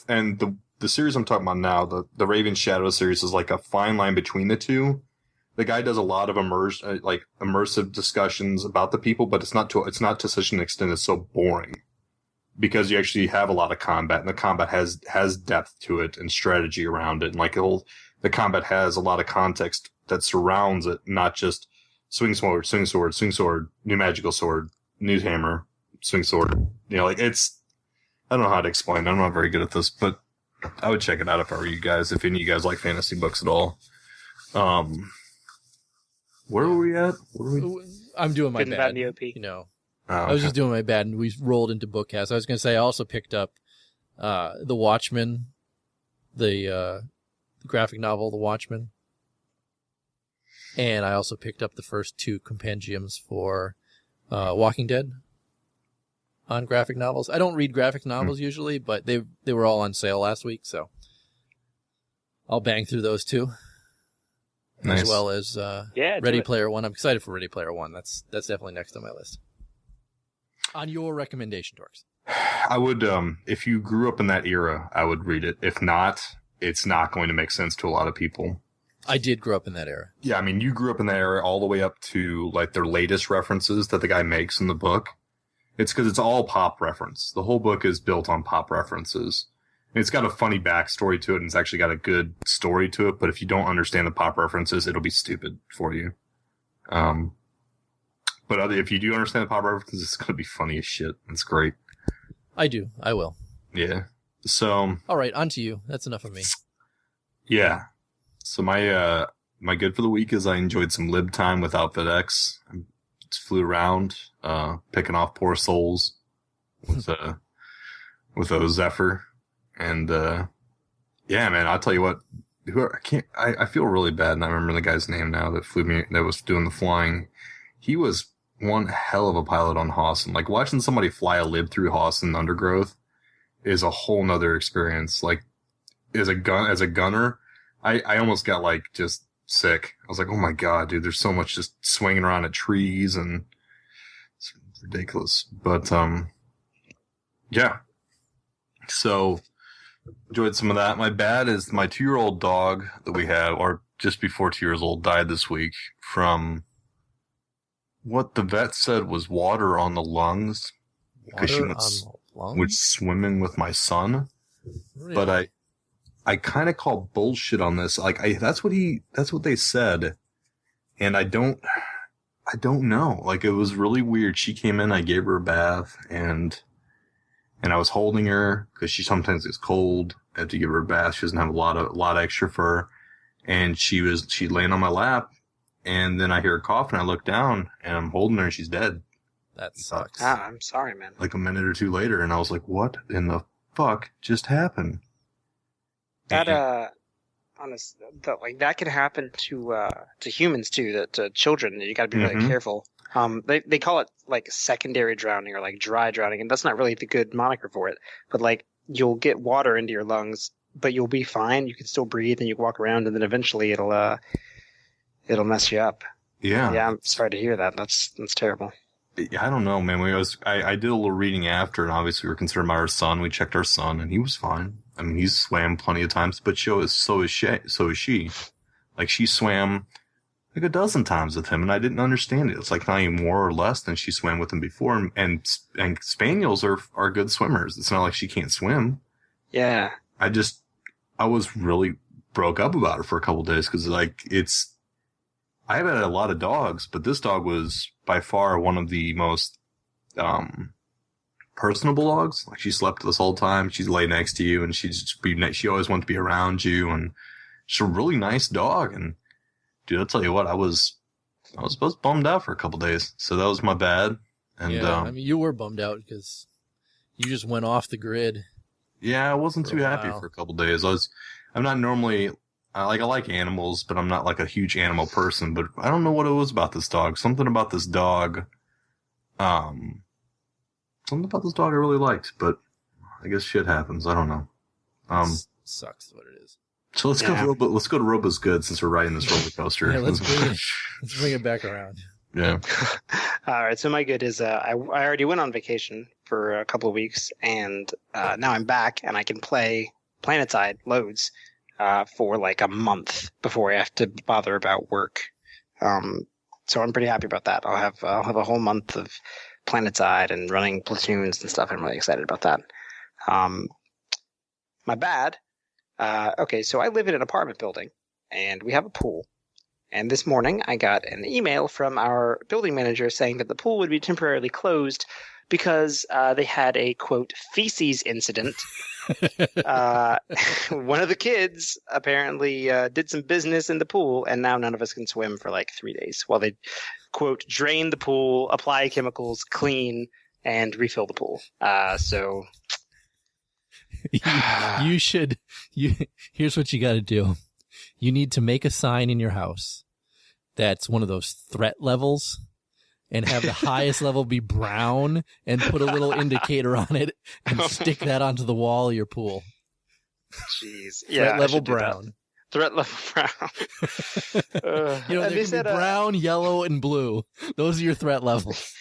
and the series I'm talking about now, the Raven Shadow series, is like a fine line between the two. The guy does a lot of immersive discussions about the people, but it's not to such an extent it's so boring, because you actually have a lot of combat, and the combat has depth to it and strategy around it, and like the combat has a lot of context that surrounds it, not just swing sword, new magical sword, new hammer, swing sword. You know, like I don't know how to explain it. I'm not very good at this, but I would check it out if I were you guys, if any of you guys like fantasy books at all. Where were we at? I'm doing my Good and bad bad. in the OP. You know, I was just doing my bad, and we rolled into Bookcast. I was going to say I also picked up The Watchmen, the graphic novel The Watchmen, and I also picked up the first 2 compendiums for Walking Dead on graphic novels. I don't read graphic novels usually, but they were all on sale last week, so I'll bang through those 2. Nice. As well as Ready Player One. I'm excited for Ready Player One. That's definitely next on my list. On your recommendation, Torkz. I would, if you grew up in that era, I would read it. If not, it's not going to make sense to a lot of people. I did grow up in that era. Yeah, I mean, you grew up in that era all the way up to, like, their latest references that the guy makes in the book. It's because it's all pop reference. The whole book is built on pop references. It's got a funny backstory to it, and it's actually got a good story to it, but if you don't understand the pop references, it'll be stupid for you. But if you do understand the pop references, it's going to be funny as shit. It's great. I do. I will. Yeah. So. All right, on to you. That's enough of me. Yeah. So my good for the week is I enjoyed some lib time with Outfit X. I just flew around, picking off poor souls with O Zephyr. And, yeah, man, I'll tell you what, I feel really bad, and I remember the guy's name now that was doing the flying. He was one hell of a pilot on Hawson. Like, watching somebody fly a lib through Hawson Undergrowth is a whole nother experience. Like, as a gunner, I almost got, like, just sick. I was like, oh my god, dude, there's so much just swinging around at trees, and it's ridiculous. But, yeah. So, enjoyed some of that. My bad is my 2-year-old dog that we have, or just before 2 years old, died this week from what the vet said was water on the lungs. Because she was swimming with my son. Really? But I kind of call bullshit on this. Like, that's what they said. And I don't know. Like, it was really weird. She came in, I gave her a bath, and I was holding her because she sometimes gets cold. I had to give her a bath. She doesn't have a lot of extra fur. And she'd laying on my lap. And then I hear her cough, and I look down, and I'm holding her, and she's dead. That sucks. Ah, I'm sorry, man. Like a minute or two later, and I was like, what in the fuck just happened? That, that can happen to humans too, to children. You gotta be really careful. They call it like secondary drowning or like dry drowning, and that's not really the good moniker for it. But like, you'll get water into your lungs, but you'll be fine. You can still breathe, and you can walk around, and then eventually it'll mess you up. Yeah. Yeah, I'm sorry to hear that. That's terrible. I don't know, man. I did a little reading after, and obviously we were concerned about our son. We checked our son, and he was fine. I mean, he's swam plenty of times, but so is she. Like, she swam like a dozen times with him, and I didn't understand it. It's like not even more or less than she swam with him before. And spaniels are good swimmers. It's not like she can't swim. Yeah. I was really broke up about it for a couple of days because, like, I've had a lot of dogs, but this dog was by far one of the most personable dogs. Like, she slept with us all the time. She'd lay next to you, and she always wanted to be around you, and she's a really nice dog. And dude, I'll tell you what, I was bummed out for a couple of days, so that was my bad. And yeah, I mean, you were bummed out because you just went off the grid. Yeah, I wasn't too happy for a couple of days. I'm not normally. I like animals, but I'm not like a huge animal person. But I don't know what it was about this dog. Something about this dog. Something about this dog I really liked, but I guess shit happens. I don't know. Sucks what it is. So let's go to Robo's Good since we're riding this roller coaster. Yeah, let's bring it back around. Yeah. All right. So my good is I already went on vacation for a couple of weeks, and now I'm back, and I can play PlanetSide loads for like a month before I have to bother about work. So I'm pretty happy about that. I'll have a whole month of PlanetSide and running platoons and stuff. I'm really excited about that. My bad. Okay, so I live in an apartment building, and we have a pool. And this morning, I got an email from our building manager saying that the pool would be temporarily closed because they had a, quote, feces incident. One of the kids apparently did some business in the pool, and now none of us can swim for like 3 days while they, quote, drain the pool, apply chemicals, clean, and refill the pool. So here's what you got to do. You need to make a sign in your house that's one of those threat levels, and have the highest level be brown, and put a little indicator on it and stick that onto the wall of your pool. Jeez. Threat level brown. Threat level brown. There can be brown, yellow, and blue. Those are your threat levels.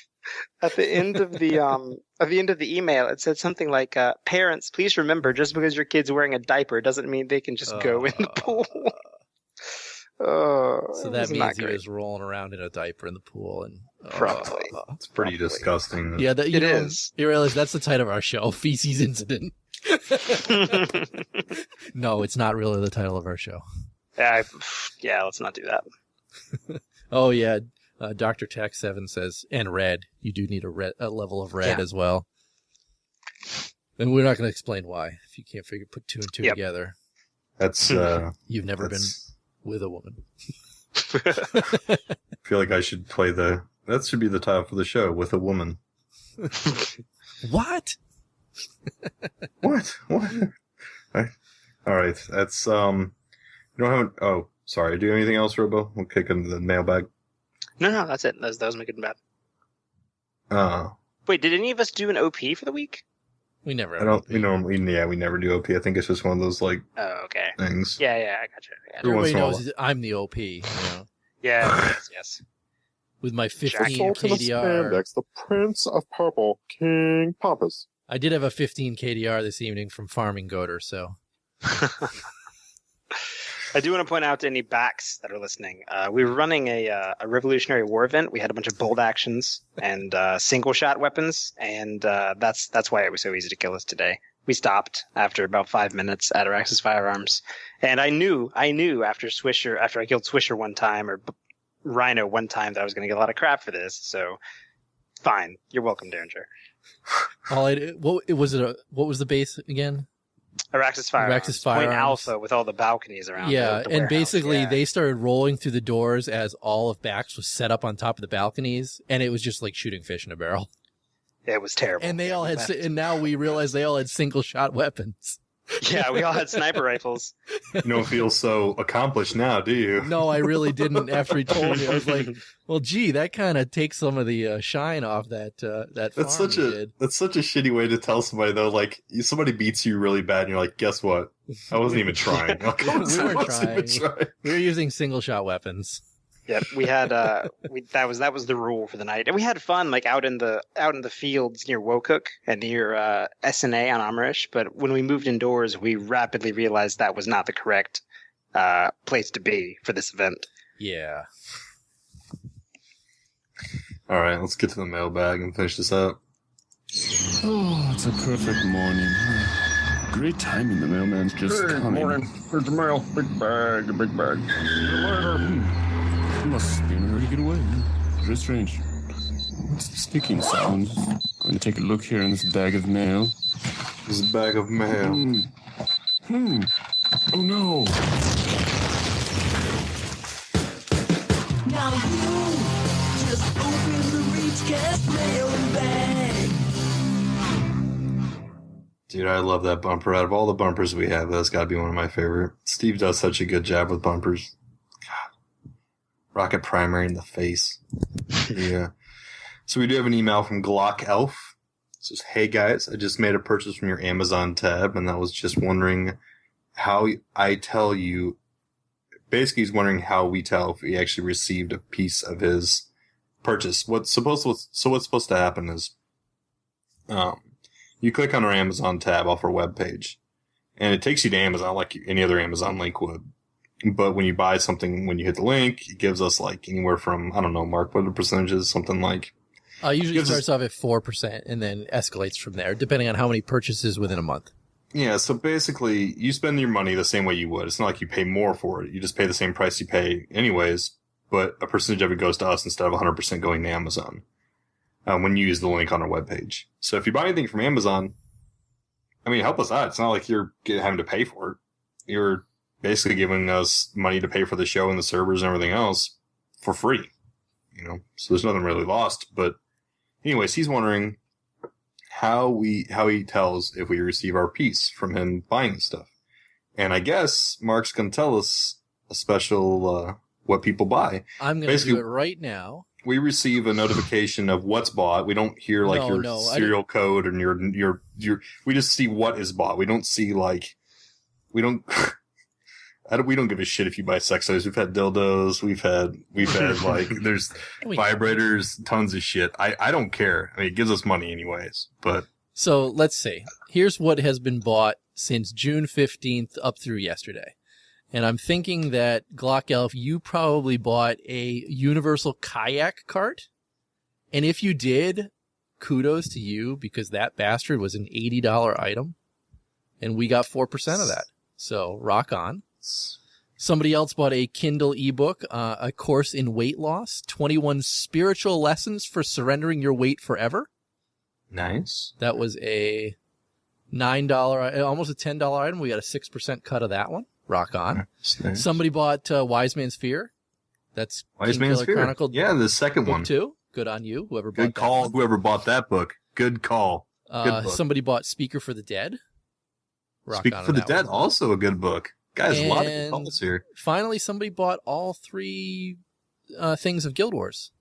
At the end of the email, it said something like, "Parents, please remember, just because your kid's wearing a diaper doesn't mean they can just go in the pool." So that means he was rolling around in a diaper in the pool, and probably it's pretty disgusting. Yeah, it is. You realize that's the title of our show, Feces Incident. No, it's not really the title of our show. Yeah, let's not do that. Oh yeah, Dr. Tech 7 says, and red. You do need a level of red as well. And we're not going to explain why if you can't put two and two together. That's you've never been with a woman. I feel like I should play that should be the title for the show, With a Woman. What? What? All right. That's, you don't have, sorry. Do you have anything else, Robo? We'll kick into the mailbag. No, that's it. That was my good and bad. Wait, did any of us do an OP for the week? We never. We never do OP. I think it's just one of those things. Yeah, I got you. Everybody knows I'm the OP. You know? Yeah, yes. With my 15 KDR. Spandex, the Prince of Purple, King Pompous. I did have a 15 KDR this evening from farming Goater, so. I do want to point out to any backs that are listening, we were running a Revolutionary War event. We had a bunch of bolt actions and single shot weapons, and that's why it was so easy to kill us today. We stopped after about 5 minutes at Araxis Firearms, and I knew after I killed Swisher one time, or Rhino one time, that I was going to get a lot of crap for this. So, fine, you're welcome, Deringer. What was the base again? Araxis Firearms. Araxis Firearms. Point Alpha with all the balconies around. Yeah, the and warehouse. basically they started rolling through the doors as all of Bax was set up on top of the balconies, and it was just like shooting fish in a barrel. It was terrible. And they all had, and now we realize they all had single shot weapons. Yeah, we all had sniper rifles. You don't feel so accomplished now, do you? No, I really didn't. After he told me, I was like, "Well, gee, that kind of takes some of the shine off that That's farm that's such a shitty way to tell somebody though. Like somebody beats you really bad, and you're like, "Guess what? I wasn't even trying." Like, we weren't trying. We were using single shot weapons. Yep, we had that was the rule for the night, and we had fun like out in the fields near Wokuk and near SNA on Amrish. But when we moved indoors, we rapidly realized that was not the correct place to be for this event. Yeah. All right, let's get to the mailbag and finish this up. Oh, it's a perfect morning. Great timing. The mailman's just coming. Morning. Here's the mail. Big bag. See you later. He must be in a hurry to get away. Very strange. What's the sticking sound? Going to take a look here in this bag of mail. This bag of mail. Oh no. Now you just open the ReachCast mailbag. Dude, I love that bumper. Out of all the bumpers we have, that's got to be one of my favorite. Steve does such a good job with bumpers. Rocket primary in the face. Yeah. So we do have an email from Glock Elf. It says, "Hey guys, I just made a purchase from your Amazon tab, and I was just wondering how I tell you." Basically, he's wondering how we tell if we actually received a piece of his purchase. What's supposed to happen is, you click on our Amazon tab off our webpage, and it takes you to Amazon like any other Amazon link would. But when you buy something, when you hit the link, it gives us like anywhere from, I don't know, Mark, what are the percentages? Something like... Usually starts off at 4% and then escalates from there, depending on how many purchases within a month. Yeah, so basically, you spend your money the same way you would. It's not like you pay more for it. You just pay the same price you pay anyways, but a percentage of it goes to us instead of 100% going to Amazon. when you use the link on our webpage. So if you buy anything from Amazon, I mean, help us out. It's not like you're having to pay for it. You're basically giving us money to pay for the show and the servers and everything else for free. So there's nothing really lost. But anyways, he's wondering how he tells if we receive our piece from him buying the stuff. And I guess Mark's going to tell us a special what people buy. I'm going to do it right now. We receive a notification of what's bought. We don't hear your serial code and your. We just see what is bought. We don't see we don't give a shit if you buy sex toys. We've had dildos. We've had there's vibrators, tons of shit. I don't care. I mean, it gives us money anyways. But so let's see. Here's what has been bought since June 15th up through yesterday. And I'm thinking that Glock Elf, you probably bought a universal kayak cart. And if you did, kudos to you, because that bastard was an $80 item. And we got 4% of that. So rock on. Somebody else bought a Kindle ebook, a course in weight loss, 21 spiritual lessons for surrendering your weight forever. Nice. That was a $9, almost a $10 item. We got a 6% cut of that one. Rock on. Nice. Somebody bought Wise Man's Fear. That's Wise Man's Fear. Chronicle. Yeah, the second one too. Good on you. Whoever bought Good call. That whoever bought that book. Good call. Good book. Somebody bought Speaker for the Dead. Rock Speaker for the Dead, one. Also a good book. Guys, and a lot of good calls here. Finally, somebody bought all 3 things of Guild Wars.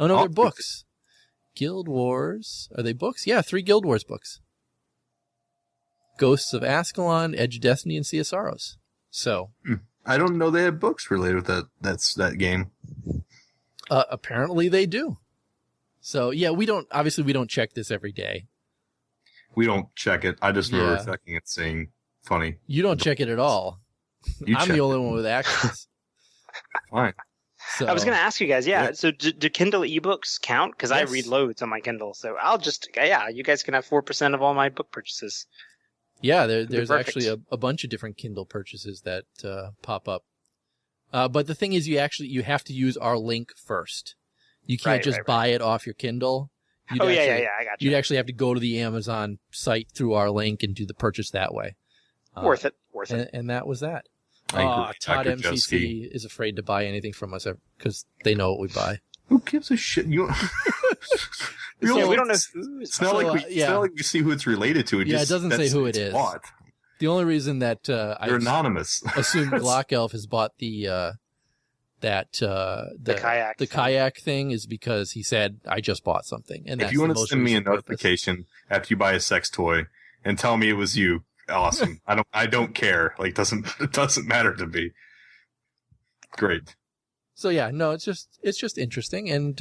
Oh no, they're books. Guild Wars. Are they books? Yeah, 3 Guild Wars books. Ghosts of Ascalon, Edge of Destiny, and Sea of Sorrows. So I don't know they have books related with that. That's that game. Apparently they do. So yeah, we don't check this every day. We don't check it. I just remember checking it, saying funny. You don't check it at all. I'm the only one with access. Fine. So, I was going to ask you guys, so do Kindle ebooks count? Because I read loads on my Kindle, so I'll just, you guys can have 4% of all my book purchases. Yeah, there's actually a bunch of different Kindle purchases that pop up. But the thing is, you have to use our link first. You can't just buy it off your Kindle. I got you. You'd actually have to go to the Amazon site through our link and do the purchase that way. Worth it. And that was that. Todd MCC is afraid to buy anything from us because they know what we buy. Who gives a shit? We don't know who. It's not like we see who it's related to. It doesn't say who it is. Bought. The only reason that they're anonymous. Assume Glock Elf has bought the kayak thing is because he said I just bought something. And if you want to send me a notification after you buy a sex toy and tell me it was you, awesome. I don't care. It doesn't matter to me. Great. So yeah, no, it's just interesting, and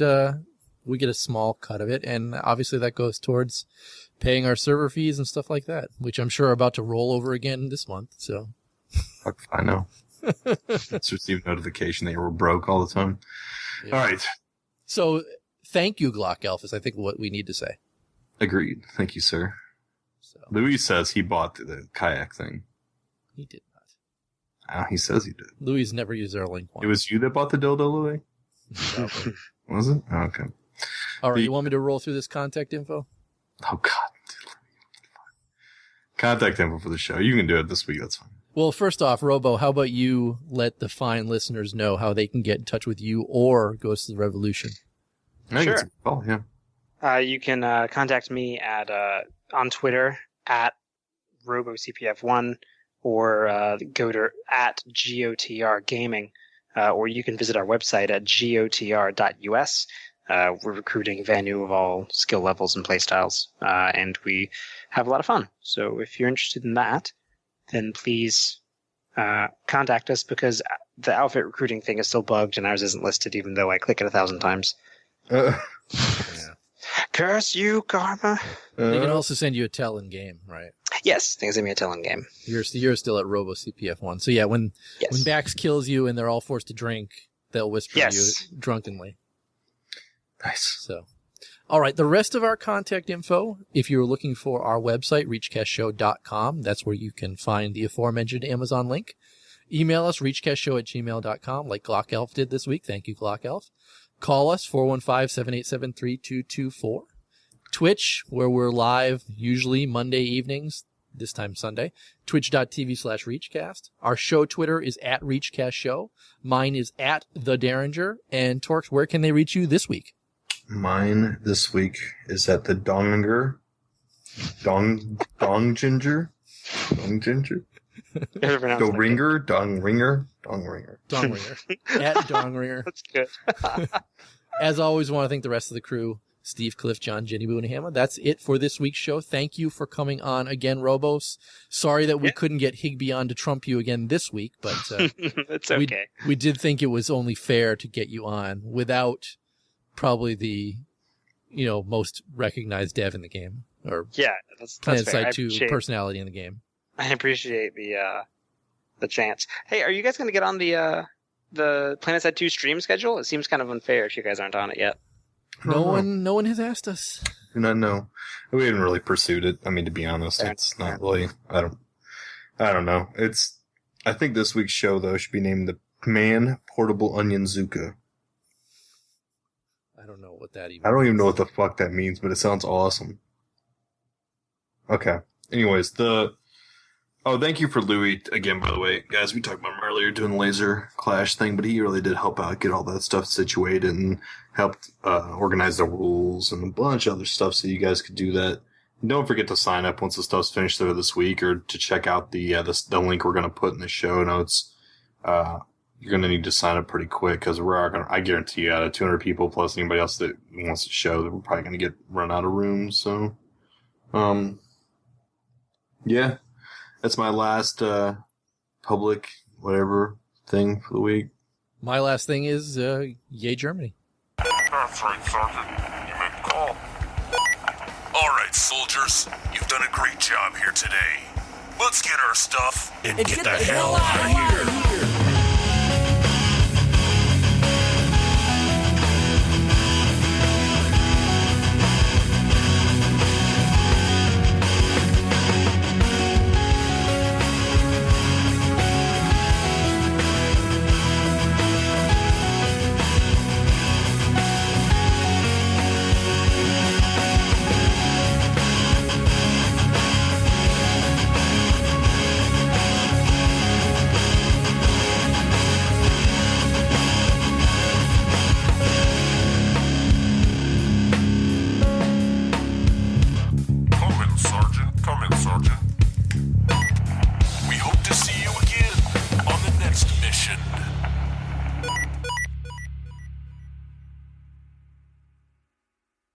we get a small cut of it, and obviously that goes towards paying our server fees and stuff like that, which I'm sure are about to roll over again this month. So I know. Just received notification they were broke all the time. Yeah. All right. So thank you, Glock Elf, is I think what we need to say. Agreed. Thank you, sir. So Louis says he bought the kayak thing. He did not. He says he did. Louis never used our link once. It was you that bought the dildo, Louis? Was it? Oh, okay. All right, you want me to roll through this contact info? Oh, God. Contact info for the show. You can do it this week. That's fine. Well, first off, Robo, how about you let the fine listeners know how they can get in touch with you or Ghosts of the Revolution? Sure. Oh, yeah. You can contact me at on Twitter at RoboCPF1 or go to at GOTR Gaming, or you can visit our website at gotr.us. We're recruiting Vanu of all skill levels and playstyles, and we have a lot of fun. So if you're interested in that, then please contact us, because the outfit recruiting thing is still bugged and ours isn't listed, even though I click it 1,000 times. Yeah. Curse you, Karma. They can also send you a tell in game, right? Yes, they can send me a tell in game. You're still at Robo CPF1. So yeah, when Bax kills you and they're all forced to drink, they'll whisper to you drunkenly. Nice. So, all right. The rest of our contact info, if you're looking for our website, reachcastshow.com, that's where you can find the aforementioned Amazon link. Email us, reachcastshow@gmail.com, like Glock Elf did this week. Thank you, Glock Elf. Call us, 415-787-3224. Twitch, where we're live usually Monday evenings, this time Sunday, twitch.tv/ReachCast. Our show Twitter is @ReachCast Show. Mine is @The Deringer. And Torkz, where can they reach you this week? Mine this week is at the Donginger. Dong Ginger? Dongringer? Dongringer? @Dongringer. That's good. As always, I want to thank the rest of the crew. Steve, Cliff, John, Jenny, Boo, and Hammer. That's it for this week's show. Thank you for coming on again, Robos. Sorry that we couldn't get Higby on to trump you again this week, but it's okay. We did think it was only fair to get you on without probably the most recognized dev in the game, or that's Planet fair. Side 2 personality in the game. I appreciate the chance. Hey, are you guys going to get on the Planet Side 2 stream schedule? It seems kind of unfair if you guys aren't on it yet. No one has asked us. Do not know. We haven't really pursued it. I mean, to be honest, it's not really. I don't know. I think this week's show though should be named the Man Portable Onion Zuka. I don't know what that even. I don't even know what the fuck that means, but it sounds awesome. Okay. Anyways, thank you for Louis again, by the way. Guys, we talked about him earlier doing the Laserclash thing, but he really did help out, get all that stuff situated, and helped organize the rules and a bunch of other stuff so you guys could do that. And don't forget to sign up once the stuff's finished there this week, or to check out the link we're going to put in the show notes. You're going to need to sign up pretty quick, because I guarantee you, out of 200 people plus anybody else that wants to show, that we're probably going to run out of rooms. So, yeah. That's my last public whatever thing for the week. My last thing is yay Germany. That's right, Sergeant. You made the call. All right, soldiers. You've done a great job here today. Let's get our stuff and get the hell out of here.